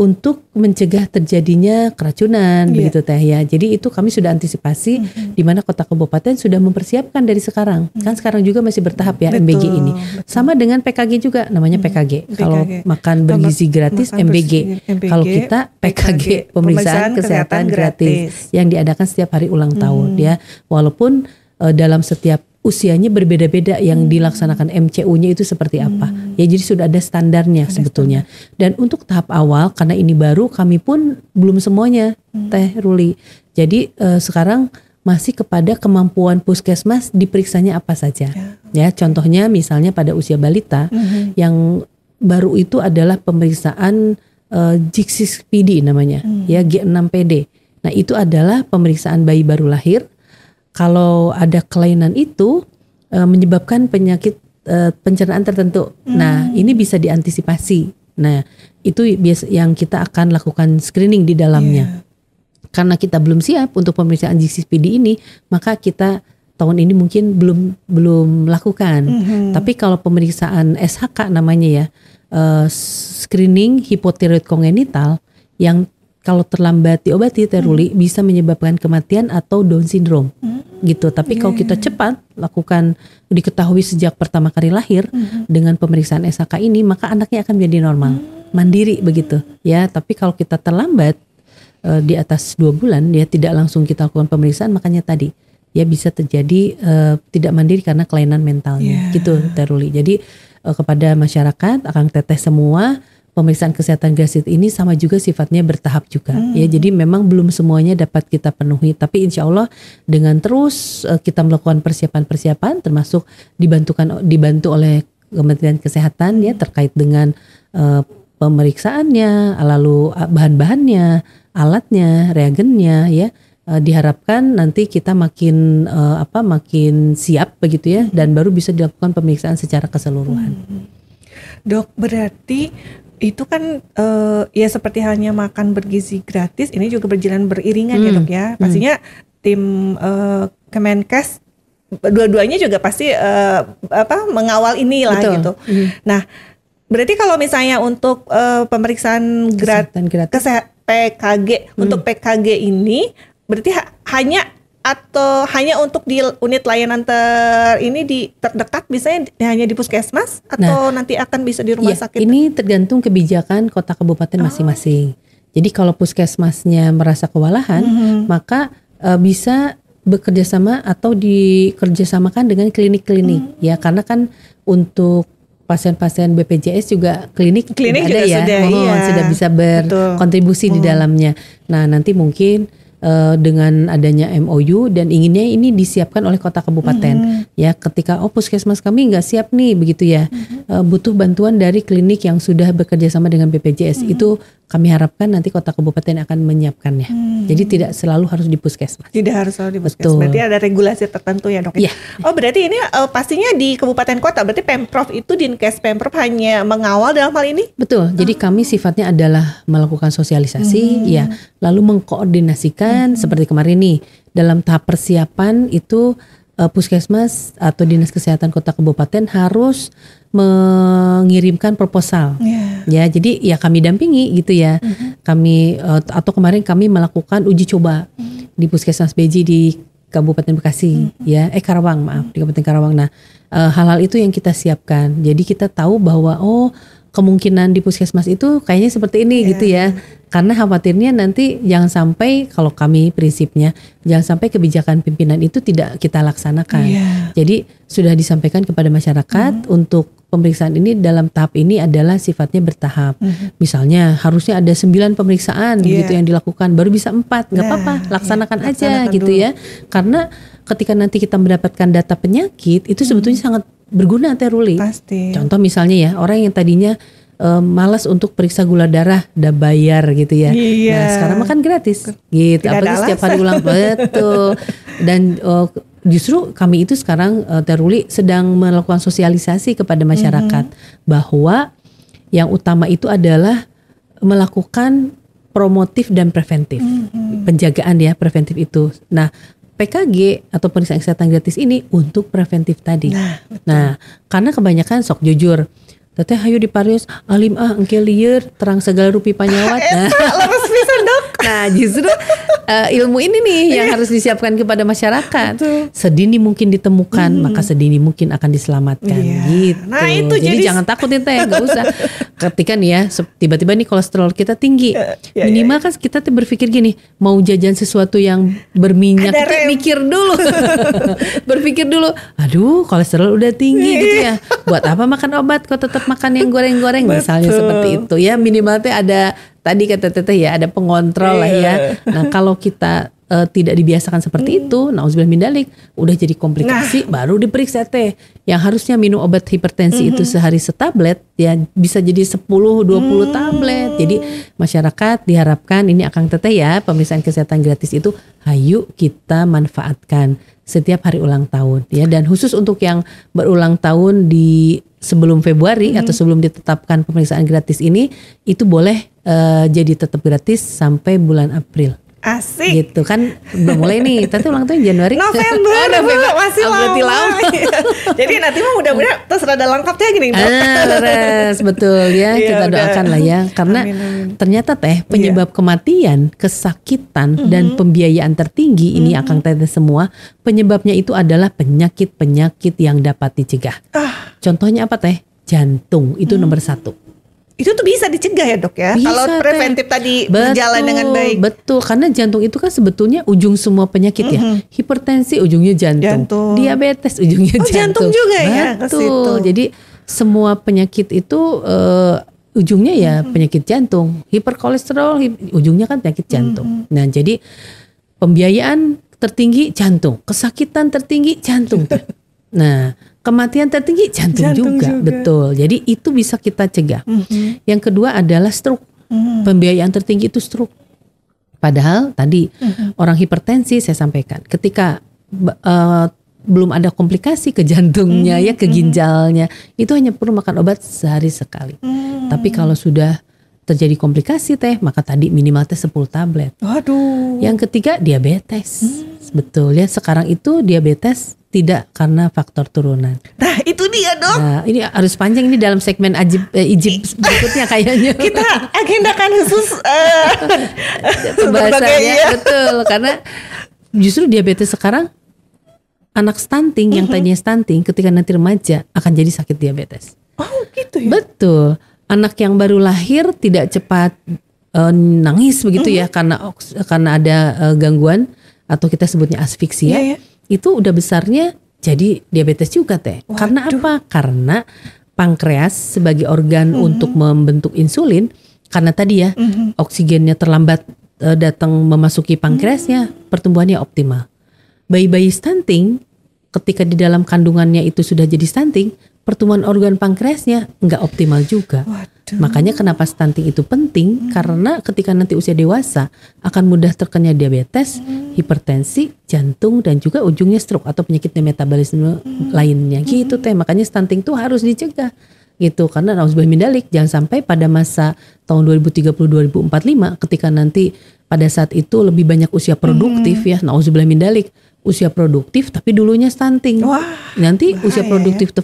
untuk mencegah terjadinya keracunan begitu Teh ya. Jadi itu kami sudah antisipasi di mana kota kabupaten sudah mempersiapkan dari sekarang. Kan sekarang juga masih bertahap ya. Betul, MBG ini. Betul. Sama dengan PKG juga namanya PKG. Kalau makan bergizi gratis MBG. Kalau kita PKG pemeriksaan kesehatan gratis yang diadakan setiap hari ulang tahun ya. Walaupun dalam setiap usianya berbeda-beda yang dilaksanakan MCU-nya itu seperti apa. Ya jadi sudah ada standarnya sebetulnya. Dan untuk tahap awal karena ini baru kami pun belum semuanya Teh Ruli. Jadi sekarang masih kepada kemampuan puskesmas diperiksanya apa saja. Ya contohnya misalnya pada usia balita yang baru itu adalah pemeriksaan G6PD namanya ya G6PD. Nah itu adalah pemeriksaan bayi baru lahir. Kalau ada kelainan itu menyebabkan penyakit pencernaan tertentu. Nah, ini bisa diantisipasi. Nah, itu biasa yang kita akan lakukan screening di dalamnya. Karena kita belum siap untuk pemeriksaan G6PD ini, maka kita tahun ini mungkin belum lakukan. Tapi kalau pemeriksaan SHK namanya ya, screening hipotiroid kongenital yang kalau terlambat diobati Teruli bisa menyebabkan kematian atau Down syndrome gitu. Tapi kalau kita cepat lakukan diketahui sejak pertama kali lahir dengan pemeriksaan SHK ini, maka anaknya akan menjadi normal, mandiri begitu ya. Tapi kalau kita terlambat di atas 2 bulan ya tidak langsung kita lakukan pemeriksaan, makanya tadi ya bisa terjadi tidak mandiri karena kelainan mentalnya gitu Teruli. Jadi kepada masyarakat Akang Teteh semua, pemeriksaan kesehatan gratis ini sama juga sifatnya bertahap juga ya. Jadi memang belum semuanya dapat kita penuhi, tapi insya Allah dengan terus kita melakukan persiapan-persiapan termasuk dibantu oleh Kementerian Kesehatan ya terkait dengan pemeriksaannya, lalu bahan-bahannya, alatnya, reagennya ya. Diharapkan nanti kita makin siap begitu ya dan baru bisa dilakukan pemeriksaan secara keseluruhan. Dok, berarti itu kan ya seperti halnya makan bergizi gratis, ini juga berjalan beriringan ya Dok ya. Pastinya tim Kemenkes dua-duanya juga pasti mengawal inilah gitu. Nah, berarti kalau misalnya untuk pemeriksaan gratis PKG untuk PKG ini berarti hanya untuk di unit layanan terdekat misalnya hanya di puskesmas atau nanti akan bisa di rumah sakit? Ini tergantung kebijakan kota kabupaten masing-masing. Jadi kalau puskesmasnya merasa kewalahan, maka bisa bekerja sama atau dikerjasamakan dengan klinik-klinik ya, karena kan untuk pasien-pasien BPJS juga klinik ada juga ya, sudah bisa berkontribusi di dalamnya. Nah nanti mungkin dengan adanya MOU dan inginnya ini disiapkan oleh kota kabupaten ya, ketika puskesmas kami nggak siap nih begitu ya, butuh bantuan dari klinik yang sudah bekerja sama dengan BPJS, itu kami harapkan nanti kota kabupaten akan menyiapkannya. Jadi tidak selalu harus di puskesmas. Tidak harus selalu di puskesmas. Betul. Berarti ada regulasi tertentu ya dok. Iya. Oh berarti ini pastinya di kabupaten kota. Berarti Pemprov itu Dinkes Pemprov hanya mengawal dalam hal ini? Betul. Jadi kami sifatnya adalah melakukan sosialisasi, ya, lalu mengkoordinasikan seperti kemarin nih dalam tahap persiapan itu puskesmas atau dinas kesehatan kota kabupaten harus mengirimkan proposal. Ya, jadi ya kami dampingi gitu ya. Kami atau kemarin kami melakukan uji coba di Puskesmas Beji di Kabupaten Bekasi, ya, Karawang, maaf, di Kabupaten Karawang. Nah, hal-hal itu yang kita siapkan. Jadi kita tahu bahwa kemungkinan di puskesmas itu kayaknya seperti ini gitu ya. Karena khawatirnya nanti jangan sampai, kalau kami prinsipnya jangan sampai kebijakan pimpinan itu tidak kita laksanakan. Jadi sudah disampaikan kepada masyarakat untuk pemeriksaan ini dalam tahap ini adalah sifatnya bertahap. Misalnya harusnya ada 9 pemeriksaan gitu yang dilakukan, baru bisa 4, nggak apa-apa, laksanakan aja gitu ya. Karena ketika nanti kita mendapatkan data penyakit itu sebetulnya sangat berguna Teh Ruli. Pasti. Contoh misalnya ya, orang yang tadinya malas untuk periksa gula darah, udah bayar gitu ya. Nah sekarang makan gratis gitu. Apalagi setiap hari ulang, betul. Dan justru kami itu sekarang Teh Ruli sedang melakukan sosialisasi kepada masyarakat bahwa yang utama itu adalah melakukan promotif dan preventif. Penjagaan ya, preventif itu. Nah, PKG atau pemeriksaan kesehatan gratis ini untuk preventif tadi. Nah, karena kebanyakan sok jujur, teteh hayu diparios alim engke lieur terang segala rupi panyawat. Lepas bisa dok. Nah, justru ilmu ini nih yang harus disiapkan kepada masyarakat. Sedini mungkin ditemukan, maka sedini mungkin akan diselamatkan gitu. Nah, itu jadi jangan takut nih Teh, nggak usah. Ketika nih ya tiba-tiba nih kolesterol kita tinggi, minimal kan kita tuh berpikir gini, mau jajan sesuatu yang berminyak itu mikir dulu. Berpikir dulu, aduh kolesterol udah tinggi gitu ya. Buat apa makan obat kok tetap makan yang goreng-goreng misalnya seperti itu ya. Minimal tuh ada, tadi kata Teteh ya, ada pengontrol lah ya. Nah kalau kita tidak dibiasakan seperti itu, nauzubillah min dzalik, udah jadi komplikasi, baru diperiksa Teh. Yang harusnya minum obat hipertensi itu sehari setablet, ya bisa jadi 10-20 tablet. Jadi masyarakat diharapkan, ini Akang Teteh ya, pemeriksaan kesehatan gratis itu hayu kita manfaatkan setiap hari ulang tahun ya. Dan khusus untuk yang berulang tahun di sebelum Februari atau sebelum ditetapkan pemeriksaan gratis ini, itu boleh jadi tetap gratis sampai bulan April. Asik. Gitu kan, belum mulai nih. Tapi ulang tahun Januari. November, masih lama. Jadi nanti mah mudah-mudahan terus rada lengkap ya gini. Beres, betul ya. Kita doakan lah ya. Karena ternyata Teh penyebab kematian, kesakitan dan pembiayaan tertinggi ini Akang Teteh semua, penyebabnya itu adalah penyakit-penyakit yang dapat dicegah. Contohnya apa Teh? Jantung itu nomor 1. Itu tuh bisa dicegah ya dok ya, bisa, kalau preventif tadi berjalan dengan baik. Betul, karena jantung itu kan sebetulnya ujung semua penyakit ya. Hipertensi ujungnya jantung. Diabetes ujungnya jantung. Jantung juga ya. Betul. Jadi semua penyakit itu ujungnya ya penyakit jantung. Hiperkolesterol ujungnya kan penyakit jantung. Nah jadi pembiayaan tertinggi jantung, kesakitan tertinggi jantung. Nah kematian tertinggi jantung juga, betul. Jadi itu bisa kita cegah. Yang kedua adalah stroke. Pembiayaan tertinggi itu stroke. Padahal tadi orang hipertensi saya sampaikan, ketika belum ada komplikasi ke jantungnya ya, ke ginjalnya, itu hanya perlu makan obat sehari sekali. Tapi kalau sudah terjadi komplikasi Teh, maka tadi minimal 10 tablet. Waduh. Yang ketiga diabetes. Betul ya, sekarang itu diabetes tidak karena faktor turunan. Nah itu dia dok. Nah ini harus panjang, ini dalam segmen ijib berikutnya kayaknya. Kita agendakan khusus pembahasannya betul, karena justru diabetes sekarang anak stunting yang tadinya stunting ketika nanti remaja akan jadi sakit diabetes. Oh gitu ya. Betul. Anak yang baru lahir tidak cepat nangis begitu ya karena ada gangguan atau kita sebutnya asfiksia. Itu udah besarnya jadi diabetes juga Teh. Waduh. Karena apa? Karena pankreas sebagai organ untuk membentuk insulin, karena tadi ya oksigennya terlambat datang memasuki pankreasnya, pertumbuhannya optimal. Bayi-bayi stunting ketika di dalam kandungannya itu sudah jadi stunting, pertumbuhan organ pankreasnya nggak optimal juga. Waduh. Makanya kenapa stunting itu penting, karena ketika nanti usia dewasa akan mudah terkena diabetes, hipertensi, jantung, dan juga ujungnya stroke atau penyakit metabolisme lainnya gitu teh. Makanya stunting itu harus dicegah gitu, karena nauzubillah min dzalik, jangan sampai pada masa tahun 2030-2045 ketika nanti pada saat itu lebih banyak usia produktif ya, nauzubillah min dzalik, usia produktif tapi dulunya stunting. Wah, nanti usia produktif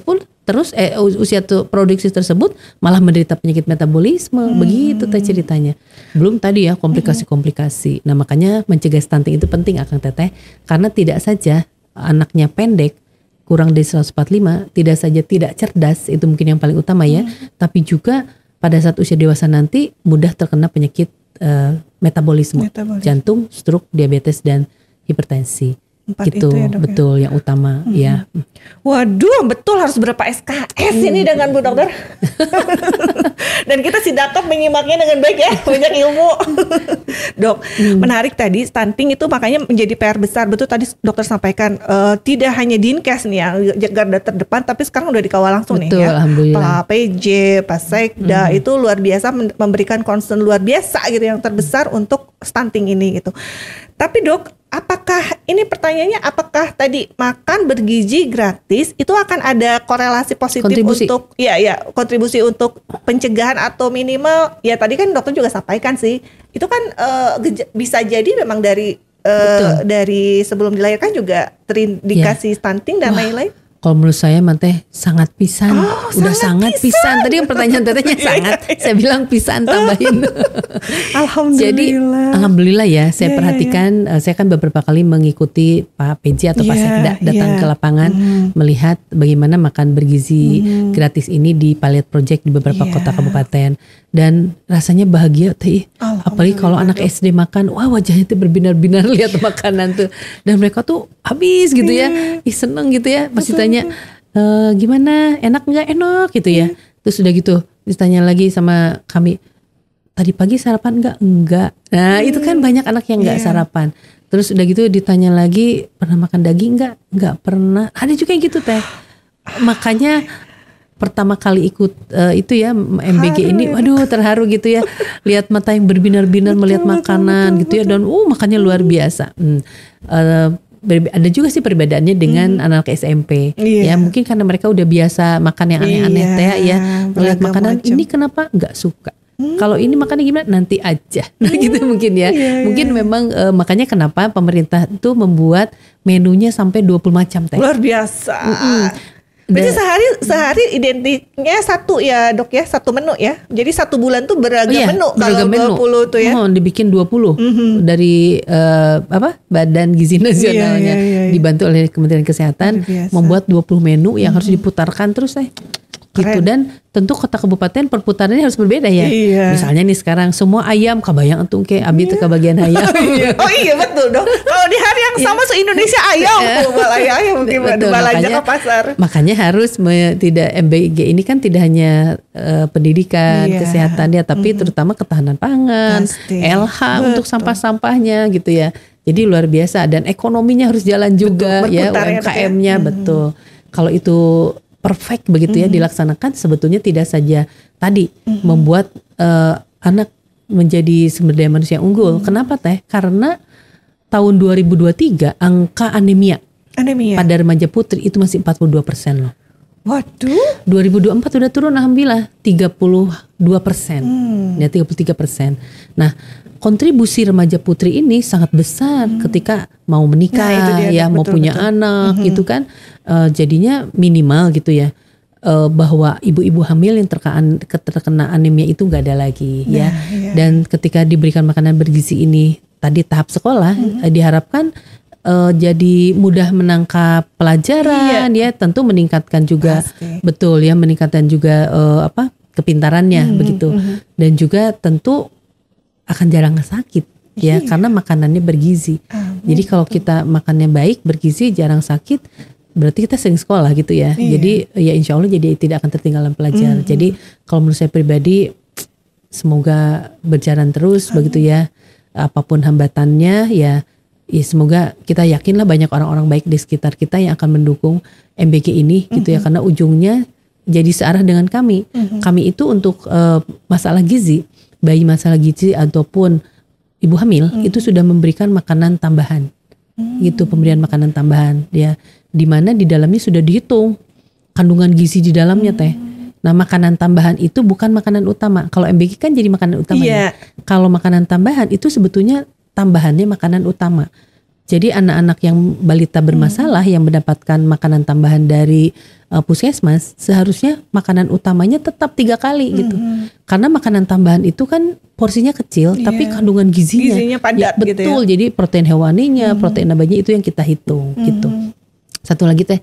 terus usia produktif tersebut malah menderita penyakit metabolisme. Begitu teh ceritanya. Belum tadi ya komplikasi-komplikasi. Nah, makanya mencegah stunting itu penting Akang Teteh, karena tidak saja anaknya pendek, kurang dari 145, tidak saja tidak cerdas, itu mungkin yang paling utama ya, tapi juga pada saat usia dewasa nanti mudah terkena penyakit metabolisme, jantung, stroke, diabetes, dan hipertensi. 4 gitu itu ya, Dok, betul yang utama ya. Waduh, betul harus berapa SKS ini dengan Bu Dokter. Dan kita sidakap menyimaknya dengan baik ya, banyak ilmu. Dok, menarik tadi stunting itu makanya menjadi PR besar. Betul tadi dokter sampaikan, tidak hanya Dinkes nih yang garda terdepan, tapi sekarang udah dikawal langsung betul, nih ya. Alhamdulillah. Pak PJ, Pak Sekda itu luar biasa memberikan concern luar biasa gitu yang terbesar untuk stunting ini gitu. Tapi Dok, apakah ini pertanyaannya, apakah tadi makan bergizi gratis itu akan ada korelasi positif kontribusi untuk kontribusi untuk pencegahan atau minimal ya tadi kan dokter juga sampaikan sih itu kan bisa jadi memang dari sebelum dilahirkan juga terindikasi stunting dan lain-lain. Kalau menurut saya Manteh sangat pisan, udah sangat pisan. Tadi yang pertanyaan tetehnya sangat, saya bilang pisan tambahin. Alhamdulillah. Jadi alhamdulillah ya, saya perhatikan, saya kan beberapa kali mengikuti Pak PJ atau Pak Sekda datang ke lapangan melihat bagaimana makan bergizi gratis ini di Palliative Project di beberapa kota kabupaten, dan rasanya bahagia teh. Apalagi kalau anak SD makan, wah wajahnya tuh berbinar-binar lihat makanan tuh, dan mereka tuh habis gitu ya, seneng gitu ya, pasti tanya gimana, enak nggak, enak gitu ya. Terus udah gitu ditanya lagi sama kami, tadi pagi sarapan enggak. Nah itu kan banyak anak yang enggak sarapan. Terus udah gitu ditanya lagi, pernah makan daging enggak pernah. Ada juga yang gitu teh. Makanya pertama kali ikut itu ya MBG ini, waduh terharu gitu ya, lihat mata yang berbinar-binar melihat makanan gitu ya, dan makannya luar biasa. Ada juga sih perbedaannya dengan anak SMP ya, mungkin karena mereka udah biasa makan yang aneh-aneh teh ya, melihat makanan macam. Ini kenapa nggak suka, kalau ini makannya gimana nanti aja, nah gitu mungkin ya. Mungkin memang makanya kenapa pemerintah itu membuat menunya sampai 20 macam teh, luar biasa. Berarti sehari identiknya satu ya Dok ya, satu menu ya. Jadi satu bulan tuh beragam menu. Kalau 20 tuh ya. Dibikin 20 dari Badan Gizi Nasionalnya dibantu oleh Kementerian Kesehatan membuat 20 menu yang harus diputarkan terus gitu. Dan tentu kota kabupaten perputarannya harus berbeda ya. Misalnya nih sekarang semua ayam kabayang entung ke abi teu kebagian ayam. Oh iya betul Dok. Kalau di hari yang sama se-Indonesia ayam, ayam gimana belanja ke pasar. Makanya harus tidak MBG ini kan tidak hanya pendidikan, kesehatan ya, tapi terutama ketahanan pangan, LH untuk sampah-sampahnya gitu ya. Jadi luar biasa, dan ekonominya harus jalan juga ya, UMKM-nya betul. Kalau itu perfect begitu ya dilaksanakan, sebetulnya tidak saja tadi membuat anak menjadi sumber daya manusia yang unggul. Kenapa teh? Karena tahun 2023 angka anemia pada remaja putri itu masih 42% loh. Waduh. 2024 udah turun alhamdulillah 32%. Ya 33%. Nah, kontribusi remaja putri ini sangat besar ketika mau menikah mau punya anak gitu kan. Jadinya minimal gitu ya, bahwa ibu-ibu hamil yang terkena anemia itu nggak ada lagi ya. Dan ketika diberikan makanan bergizi ini tadi tahap sekolah, diharapkan jadi mudah menangkap pelajaran ya, tentu meningkatkan juga betul ya, meningkatkan juga kepintarannya begitu. Dan juga tentu akan jarang sakit ya, karena makanannya bergizi. Jadi kalau kita makannya baik, bergizi, jarang sakit, berarti kita sering sekolah gitu ya. Jadi ya insya Allah jadi tidak akan tertinggalan pelajar. Jadi kalau menurut saya pribadi, semoga berjalan terus begitu ya. Apapun hambatannya ya semoga kita yakinlah banyak orang-orang baik di sekitar kita yang akan mendukung MBG ini gitu ya. Karena ujungnya jadi searah dengan kami. Kami itu untuk masalah gizi, bayi masalah gizi ataupun ibu hamil itu sudah memberikan makanan tambahan. Gitu, pemberian makanan tambahan ya, di mana di dalamnya sudah dihitung kandungan gizi di dalamnya teh. Nah, makanan tambahan itu bukan makanan utama. Kalau MBG kan jadi makanan utamanya. Kalau makanan tambahan itu sebetulnya tambahannya makanan utama. Jadi anak-anak yang balita bermasalah yang mendapatkan makanan tambahan dari puskesmas, seharusnya makanan utamanya tetap 3 kali gitu. Karena makanan tambahan itu kan porsinya kecil, tapi kandungan gizinya padat betul. gitu ya. Jadi protein hewaninya, protein nabatinya itu yang kita hitung gitu. Satu lagi teh,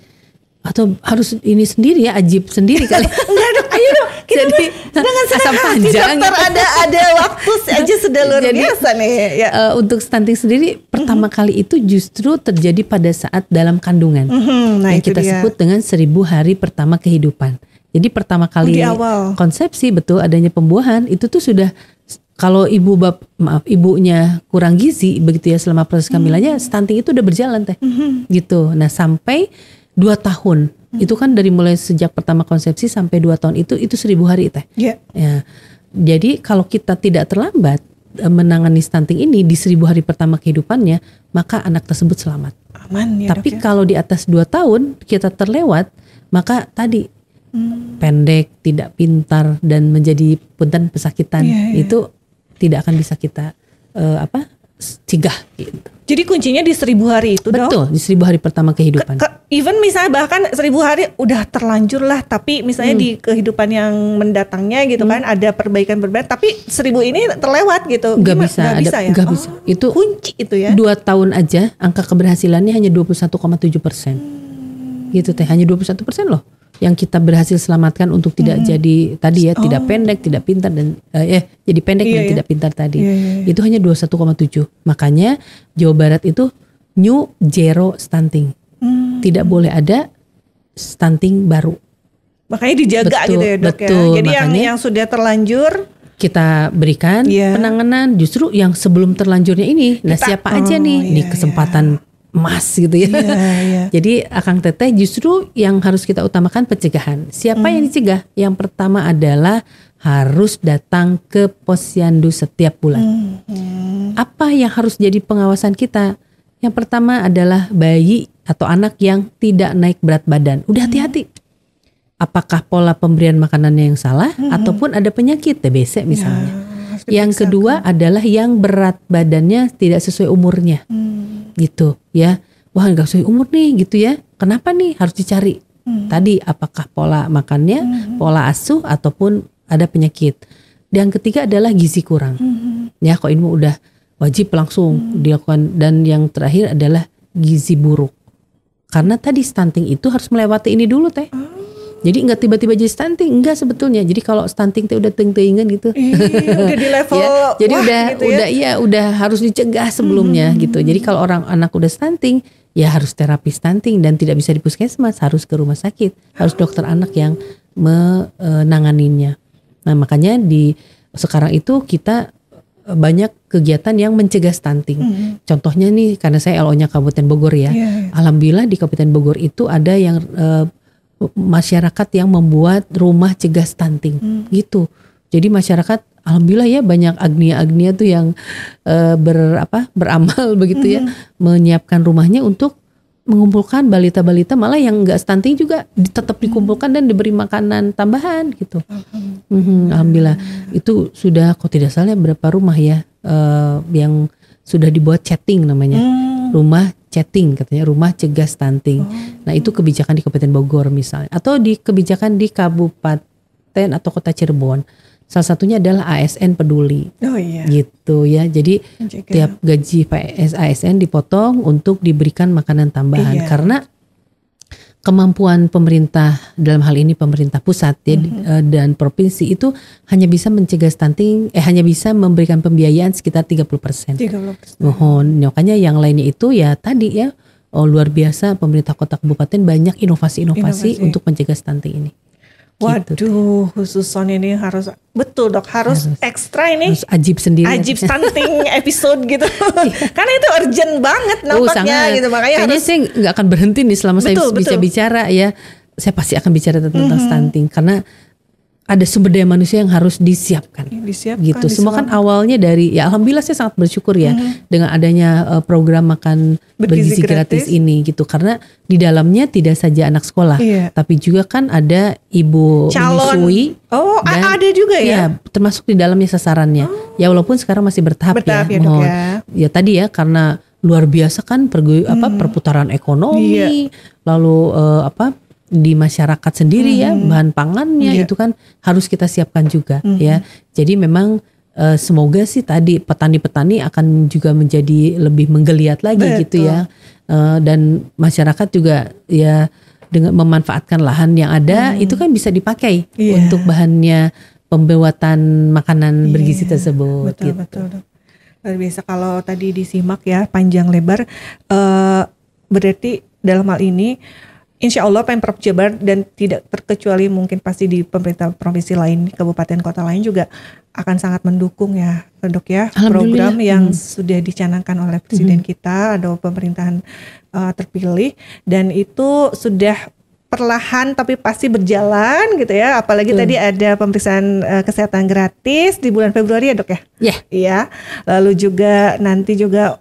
atau harus ini sendiri ya, ajib sendiri kali. Enggak dok, ayo dok. Jadi dengan senang asam hati panjang dokter, gitu. ada waktu aja sudah luar biasa nih ya. Untuk stunting sendiri pertama kali itu justru terjadi pada saat dalam kandungan, Nah, yang itu kita dia. sebut dengan 1000 hari pertama kehidupan. Jadi pertama kali Di awal. konsepsi betul adanya pembuahan itu tuh sudah, kalau ibunya kurang gizi begitu ya selama proses kehamilannya, stunting itu udah berjalan teh. Gitu. Nah, sampai 2 tahun. Itu kan dari mulai sejak pertama konsepsi sampai 2 tahun itu 1000 hari teh. Ya. Ya. Jadi kalau kita tidak terlambat menangani stunting ini di 1000 hari pertama kehidupannya, maka anak tersebut selamat. Aman ya. Tapi dok, ya. kalau di atas 2 tahun kita terlewat, maka tadi pendek, tidak pintar dan menjadi punten pesakitan, itu tidak akan bisa kita cegah gitu. Jadi kuncinya di 1000 hari itu dok. Betul, di 1000 hari pertama kehidupan. Even misalnya bahkan 1000 hari udah terlanjur lah, tapi misalnya di kehidupan yang mendatangnya gitu kan ada perbaikan-perbaikan, tapi 1000 ini terlewat gitu. Nggak Gimana? bisa, Nggak bisa ya? Itu kunci itu ya. 2 tahun aja angka keberhasilannya hanya 21,7%. Gitu teh, hanya 21% loh yang kita berhasil selamatkan untuk tidak jadi tadi ya, tidak pendek, tidak pintar dan jadi pendek dan tidak pintar tadi. Itu hanya 21,7. Makanya Jawa Barat itu new zero stunting. Tidak boleh ada stunting baru. Makanya dijaga Betul, gitu ya dok betul. ya. Jadi Makanya yang sudah terlanjur kita berikan penanganan justru yang sebelum terlanjurnya ini. Nah, siapa aja nih di kesempatan emas gitu ya. Jadi Akang Teteh justru yang harus kita utamakan pencegahan. Siapa yang dicegah? Yang pertama adalah harus datang ke posyandu setiap bulan. Apa yang harus jadi pengawasan kita? Yang pertama adalah bayi atau anak yang tidak naik berat badan. Udah hati-hati. Apakah pola pemberian makanannya yang salah ataupun ada penyakit TBC misalnya. Yang kedua adalah yang berat badannya tidak sesuai umurnya. Gitu ya. Wah, nggak sesuai umur nih gitu ya. Kenapa nih harus dicari? Tadi apakah pola makannya, pola asuh ataupun ada penyakit. Dan ketiga adalah gizi kurang. Ya, kok ini udah wajib langsung dilakukan. Dan yang terakhir adalah gizi buruk. Karena tadi stunting itu harus melewati ini dulu teh. Jadi nggak tiba-tiba jadi stunting, enggak sebetulnya. Jadi kalau stunting teh udah ting-tingan gitu. udah di level ya, jadi gitu udah harus dicegah sebelumnya gitu. Jadi kalau anak udah stunting, ya harus terapi stunting dan tidak bisa di puskesmas, harus ke rumah sakit, harus dokter anak yang menanganinya. Nah, makanya di sekarang itu kita banyak kegiatan yang mencegah stunting. Contohnya nih, karena saya LO-nya Kabupaten Bogor ya. Alhamdulillah di Kabupaten Bogor itu ada yang masyarakat yang membuat rumah cegah stunting gitu. Jadi masyarakat alhamdulillah ya banyak agnia-agnia tuh yang beramal begitu ya, menyiapkan rumahnya untuk mengumpulkan balita-balita malah yang enggak stunting juga tetap dikumpulkan dan diberi makanan tambahan gitu. Alhamdulillah itu sudah, kok tidak salah berapa rumah ya yang sudah dibuat chatting namanya. Rumah chatting katanya, rumah cegah stunting. Nah, itu kebijakan di Kabupaten Bogor misalnya, atau di kebijakan di Kabupaten atau Kota Cirebon. Salah satunya adalah ASN peduli. Gitu ya. Jadi tiap gaji ASN dipotong untuk diberikan makanan tambahan karena kemampuan pemerintah dalam hal ini pemerintah pusat ya, dan provinsi itu hanya bisa mencegah stunting, hanya bisa memberikan pembiayaan sekitar 30%. Mohon, makanya yang lainnya itu ya tadi ya, luar biasa pemerintah kota kabupaten banyak inovasi untuk mencegah stunting ini. Waduh, khusus Son ini harus betul dok, harus ekstra ini. Harus ajib sendiri. Ajib stunting episode gitu. Karena itu urgent banget nampaknya gitu. Makanya kayaknya harus, saya nggak akan berhenti nih selama saya bisa bicara ya. saya pasti akan bicara tentang stunting karena ada sumber daya manusia yang harus disiapkan gitu. Semua kan awalnya dari ya alhamdulillah saya sangat bersyukur ya dengan adanya program makan bergizi gratis ini gitu, karena di dalamnya tidak saja anak sekolah tapi juga kan ada ibu menyusui. Dan ada juga ya. Termasuk di dalamnya sasarannya. Ya walaupun sekarang masih bertahap ya. Dok, ya tadi ya karena luar biasa kan perputaran ekonomi, lalu di masyarakat sendiri ya, bahan pangannya itu kan harus kita siapkan juga ya. Jadi memang semoga sih tadi petani-petani akan juga menjadi lebih menggeliat lagi gitu ya. Dan masyarakat juga ya dengan memanfaatkan lahan yang ada itu kan bisa dipakai untuk bahannya pembuatan makanan bergizi tersebut. Betul. Luar biasa kalau tadi disimak ya panjang lebar, berarti dalam hal ini Insya Allah Pemprov Jabar dan tidak terkecuali mungkin pasti di pemerintah provinsi lain, kabupaten kota lain juga akan sangat mendukung ya Dok ya program yang sudah dicanangkan oleh Presiden kita, ada pemerintahan terpilih, dan itu sudah perlahan tapi pasti berjalan gitu ya. Apalagi tadi ada pemeriksaan kesehatan gratis di bulan Februari ya Dok ya. Iya. Lalu juga nanti juga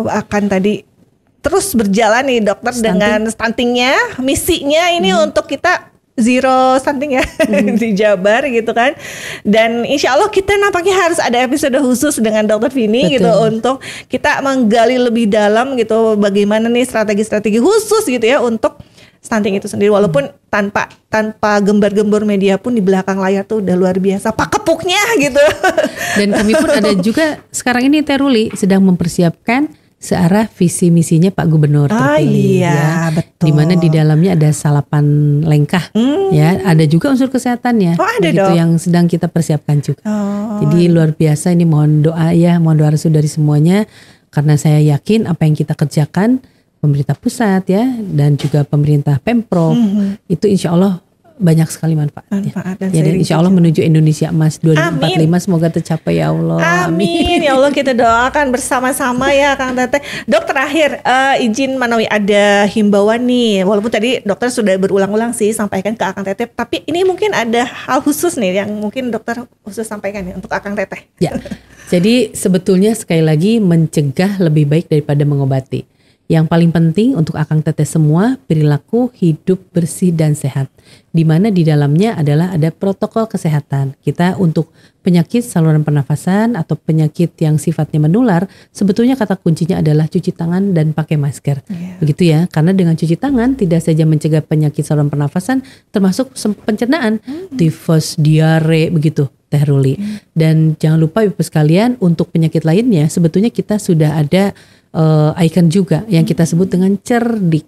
akan tadi terus berjalan nih dokter dengan stuntingnya, misinya ini untuk kita zero stunting ya di Jabar gitu kan. Dan insya Allah kita nampaknya harus ada episode khusus dengan Dokter Vini gitu untuk kita menggali lebih dalam gitu bagaimana nih strategi-strategi khusus gitu ya untuk stunting itu sendiri. Walaupun tanpa gembar-gembor media pun di belakang layar tuh udah luar biasa pakepuknya gitu. Dan kami pun ada juga sekarang ini Teh Ruli sedang mempersiapkan searah visi misinya Pak Gubernur terpilih betul. Di mana di dalamnya ada salapan lengkah ya, ada juga unsur kesehatannya ada yang sedang kita persiapkan juga. Jadi luar biasa, ini mohon doa ya, mohon doa restu dari semuanya karena saya yakin apa yang kita kerjakan pemerintah pusat ya dan juga pemerintah Pemprov itu insya Allah banyak sekali manfaatnya. Dan insya Allah menuju Indonesia Emas 2045 semoga tercapai ya Allah. Amin. Ya Allah kita doakan bersama-sama ya Kang Teteh. Dok terakhir izin Manawi ada himbauan nih. Walaupun tadi dokter sudah berulang-ulang sih sampaikan ke Akang Teteh, tapi ini mungkin ada hal khusus nih yang mungkin dokter khusus sampaikan nih untuk Akang Teteh. Ya. Jadi sebetulnya sekali lagi mencegah lebih baik daripada mengobati. Yang paling penting untuk Akang Teteh semua, perilaku hidup bersih dan sehat. Di mana di dalamnya adalah ada protokol kesehatan. Kita untuk penyakit saluran pernafasan atau penyakit yang sifatnya menular, sebetulnya kata kuncinya adalah cuci tangan dan pakai masker. Begitu ya, karena dengan cuci tangan tidak saja mencegah penyakit saluran pernafasan, termasuk pencernaan, tifus, diare, begitu Teh Ruli. Dan jangan lupa Ibu sekalian, untuk penyakit lainnya sebetulnya kita sudah ada icon juga yang kita sebut dengan cerdik.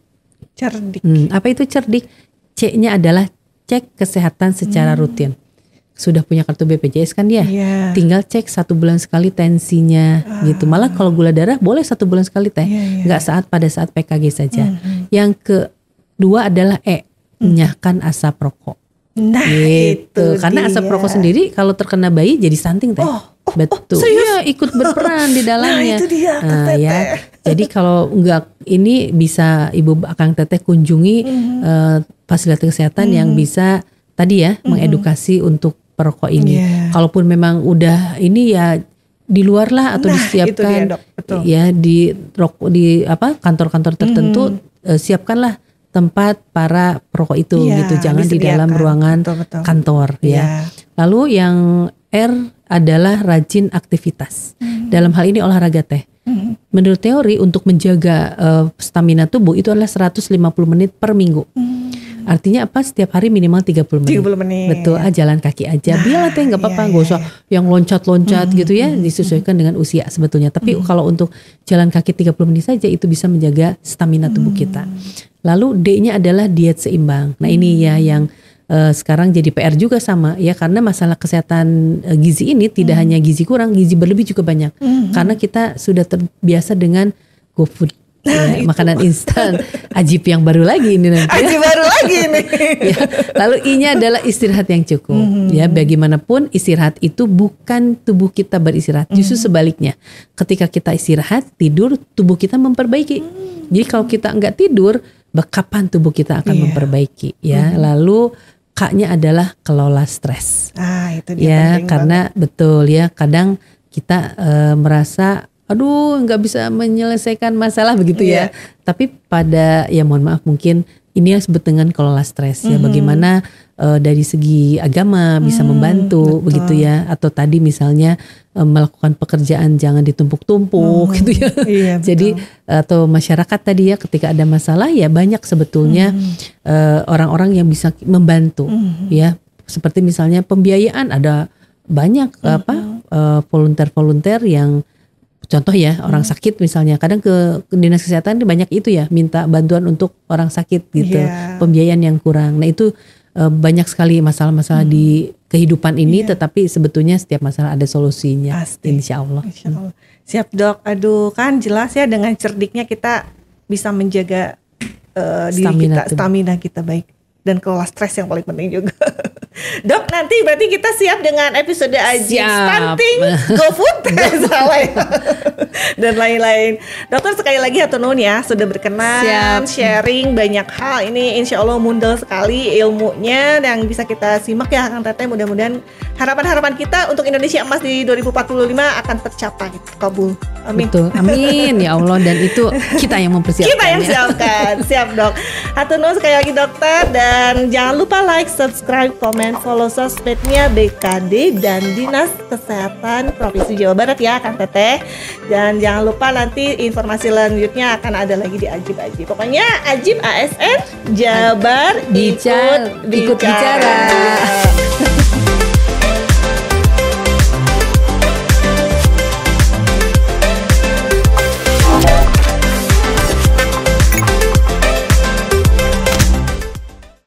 Apa itu cerdik? C-nya adalah cek kesehatan secara rutin. Sudah punya kartu BPJS kan dia? Tinggal cek 1 bulan sekali tensinya gitu. Malah kalau gula darah boleh 1 bulan sekali Teh. Nggak pada saat PKG saja. Yang kedua adalah nyahkan asap rokok. Gitu. Karena asap rokok sendiri kalau terkena bayi jadi stunting Teh. Betul. Iya, ikut berperan di dalamnya. Nah, itu dia, ya. Jadi kalau enggak ini bisa Ibu Akang Teteh kunjungi fasilitas kesehatan yang bisa tadi ya mengedukasi untuk perokok ini. Kalaupun memang udah ini ya di luar lah atau disiapkan ya di kantor-kantor tertentu siapkanlah tempat para perokok itu gitu. Jangan di dalam ruangan kantor ya. Lalu yang R adalah rajin aktivitas. Dalam hal ini olahraga Teh. Menurut teori untuk menjaga stamina tubuh itu adalah 150 menit per minggu. Artinya apa? Setiap hari minimal 30 menit. 30 menit. Betul, jalan kaki aja. Biarlah Teh nggak apa-apa, nggak usah yang loncat-loncat gitu ya, disesuaikan dengan usia sebetulnya. Tapi kalau untuk jalan kaki 30 menit saja itu bisa menjaga stamina tubuh kita. Lalu D-nya adalah diet seimbang. Nah ini ya yang sekarang jadi PR juga sama ya, karena masalah kesehatan gizi ini tidak hanya gizi kurang, gizi berlebih juga banyak. Karena kita sudah terbiasa dengan GoFood. Makanan instan, ajib yang baru lagi ini nanti. Ajib baru lagi ini. Ya, lalu I-nya adalah istirahat yang cukup. Ya, bagaimanapun istirahat itu bukan tubuh kita beristirahat, justru sebaliknya. Ketika kita istirahat, tidur, tubuh kita memperbaiki. Jadi kalau kita enggak tidur, kapan tubuh kita akan Iya. memperbaiki ya. Lalu K-nya adalah kelola stres. Itu dia Ya, penting karena betul ya, kadang kita merasa aduh nggak bisa menyelesaikan masalah begitu ya. Tapi pada ya mohon maaf, mungkin ini yang disebut dengan kelola stres ya, bagaimana dari segi agama bisa membantu begitu ya, atau tadi misalnya melakukan pekerjaan jangan ditumpuk-tumpuk gitu ya. Iya, Jadi atau masyarakat tadi ya, ketika ada masalah ya banyak sebetulnya orang-orang yang bisa membantu ya, seperti misalnya pembiayaan, ada banyak volunteer yang contoh ya, orang sakit misalnya, kadang ke dinas kesehatan banyak itu ya, minta bantuan untuk orang sakit gitu, pembiayaan yang kurang. Nah itu banyak sekali masalah-masalah di kehidupan ini, tetapi sebetulnya setiap masalah ada solusinya. Pasti. Insya Allah. Siap dok. Aduh, kan jelas ya, dengan cerdiknya kita bisa menjaga diri kita, stamina kita baik, dan kelola stres yang paling penting juga. Dok, nanti berarti kita siap dengan episode Ajib stunting, GoFood, salah ya, dan lain-lain. Dokter sekali lagi hatur nuhun ya, sudah berkenan sharing banyak hal. Ini insya Allah mundal sekali ilmunya yang bisa kita simak ya Kang Teteh. Mudah-mudahan harapan-harapan kita untuk Indonesia Emas di 2045 akan tercapai, kabul. Amin. Betul, amin ya Allah, dan itu kita yang mempersiapkan. Kita yang siapkan, siap dok. Hatur nuhun sekali lagi dokter, dan jangan lupa like, subscribe, komen, follow sosmednya BKD dan Dinas Kesehatan Provinsi Jawa Barat ya Kang Teteh. Dan jangan lupa nanti informasi selanjutnya akan ada lagi di Ajib. Pokoknya Ajib ASN Jabar ikut bicara.